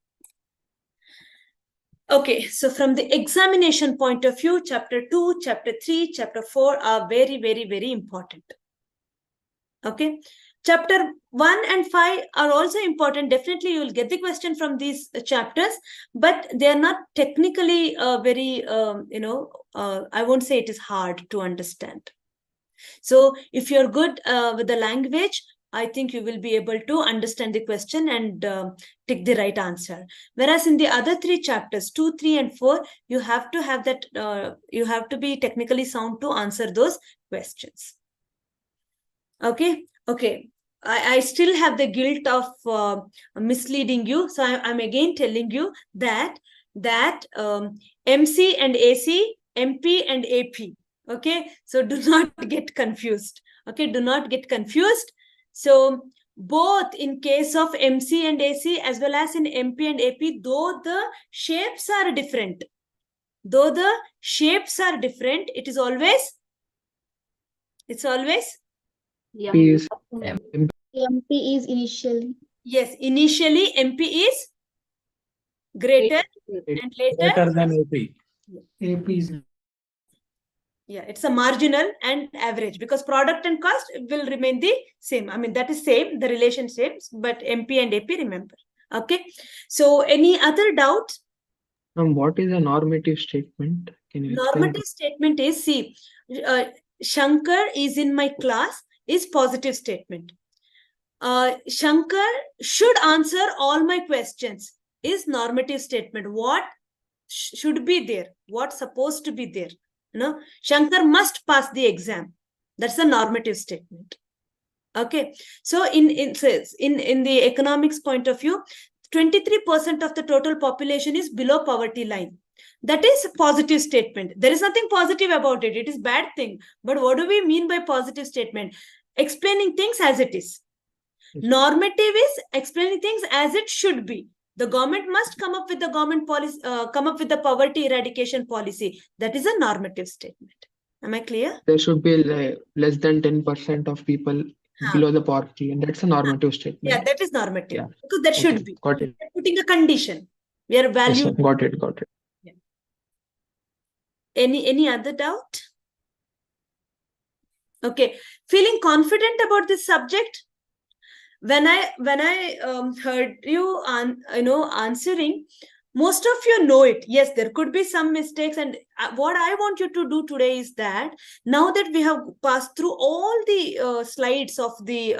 Okay, so from the examination point of view, chapter 2, chapter 3, chapter 4 are very, very, very important. Okay, chapter 1 and 5 are also important. Definitely you will get the question from these chapters, but they are not technically very, I won't say it is hard to understand. So if you're good with the language, I think you will be able to understand the question and take the right answer. Whereas in the other 3 chapters, 2, 3, and 4, you have to have that, you have to be technically sound to answer those questions. Okay. I still have the guilt of misleading you. So I'm again telling you that MC and AC, MP and AP. Okay, so do not get confused. Okay, do not get confused. So both in case of MC and AC as well as in MP and AP, though the shapes are different, it is always, Is MP is initially. yes, initially MP is greater and later than AP. AP is yeah, it's a marginal and average, because product and cost will remain the same. I mean, that is same, the relation same, but MP and AP, remember. Okay, so any other doubts? What is a normative statement? Can you explain? Normative statement is, see, Shankar is in my class is positive statement. Shankar should answer all my questions is normative statement. What should be there? What's supposed to be there? Shankar must pass the exam. That's a normative statement. Okay, so in the economics point of view, 23% of the total population is below poverty line. That is a positive statement. There is nothing positive about it. It is bad thing. But what do we mean by positive statement? Explaining things as it is. Normative is explaining things as it should be. The government must come up with the government policy, come up with the poverty eradication policy. That is a normative statement. Am I clear? There should be less than 10% of people below the poverty, and that's a normative statement. Yeah, that is normative. Yeah. Because that should be. Got it. We're putting a condition. We are valuing. Yes, got it. Yeah. Any other doubt? Okay, feeling confident about this subject? When I heard you answering, most of you know it. Yes, there could be some mistakes, and what I want you to do today is that now that we have passed through all the slides of the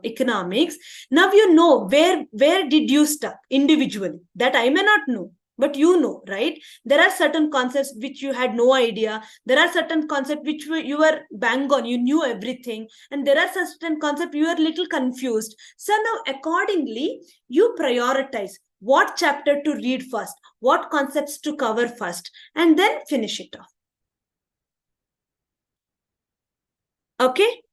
economics, now you know where did you stuck individually. That I may not know. but you know, right? There are certain concepts which you had no idea. There are certain concepts which you were bang on, you knew everything. And there are certain concepts you were little confused. So now accordingly, you prioritize what chapter to read first, what concepts to cover first, and then finish it off. Okay?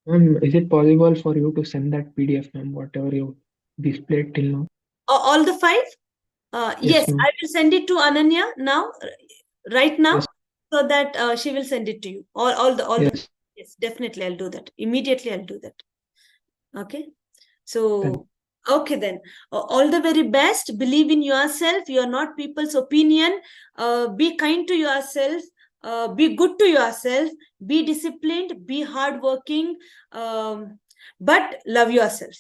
Is it possible for you to send that PDF, ma'am, whatever you displayed till now? All the 5? Yes, ma'am. I will send it to Ananya now, right now, Yes. so that she will send it to you. All the Yes. yes, definitely I'll do that. Immediately I'll do that. Okay. Thank So okay then. All the very best. Believe in yourself. You are not people's opinion. Be kind to yourself. Be good to yourself. Be disciplined. Be hardworking. But love yourself.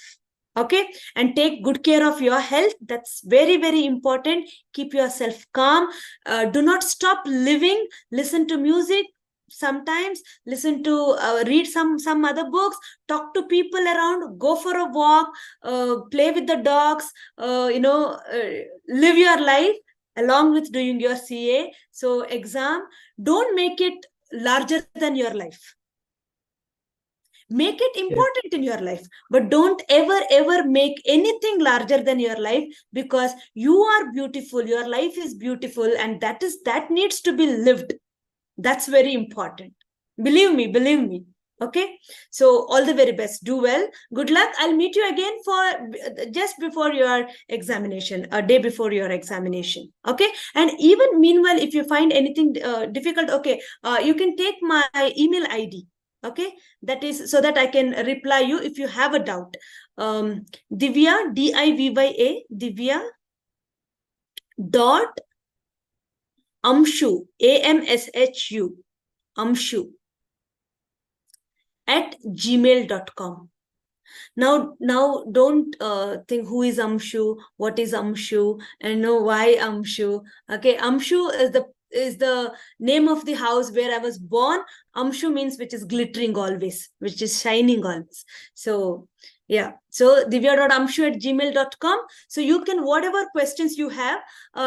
Okay, and take good care of your health. That's very, very important. Keep yourself calm. Do not stop living. Listen to music sometimes, listen to read some other books, talk to people around, go for a walk, play with the dogs, live your life along with doing your CA. So exam, don't make it larger than your life. Make it important in your life, but don't ever make anything larger than your life, because you are beautiful, your life is beautiful, and that needs to be lived. That's very important. Believe me. Okay, so all the very best. Do well. Good luck. I'll meet you again for just before your examination, a day before your examination. Okay, and even meanwhile, if you find anything difficult, okay, you can take my email ID. Okay, that is so that I can reply you if you have a doubt. Divya, DIVYA, Divya dot Amshu, AMSHU, Amshu at gmail.com. Now don't think who is Amshu, what is Amshu, and know why Amshu. Okay, Amshu is the name of the house where I was born. Amshu means which is glittering always, which is shining always. So yeah, so divya.amshu@gmail.com. So you can, whatever questions you have,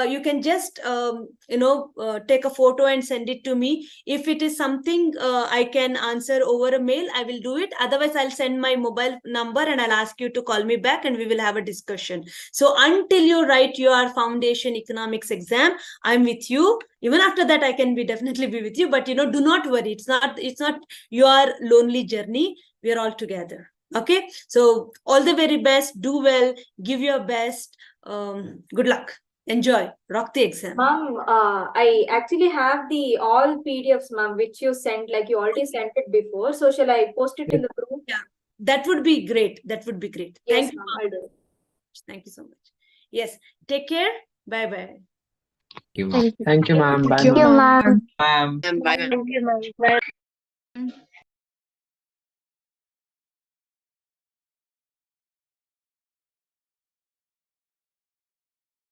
you can just take a photo and send it to me. If it is something I can answer over a mail, I will do it. Otherwise, I'll send my mobile number and I'll ask you to call me back and we will have a discussion. So until you write your foundation economics exam, I'm with you. Even after that, I can definitely be with you. But do not worry. It's not your lonely journey. We are all together. Okay, so all the very best. Do well, give your best. Good luck. Enjoy. Rock the exam. Ma'am, I actually have the all PDFs, ma'am, which you sent, like you already sent it before. So shall I post it in the group? Yeah, that would be great. That would be great. Yes, Thank you. ma'am, I'll do it. Thank you so much. Yes, take care. Bye-bye. Thank you, ma'am. Bye, Thank you, ma'am. ma'am. Bye. Thank you, ma'am. Bye.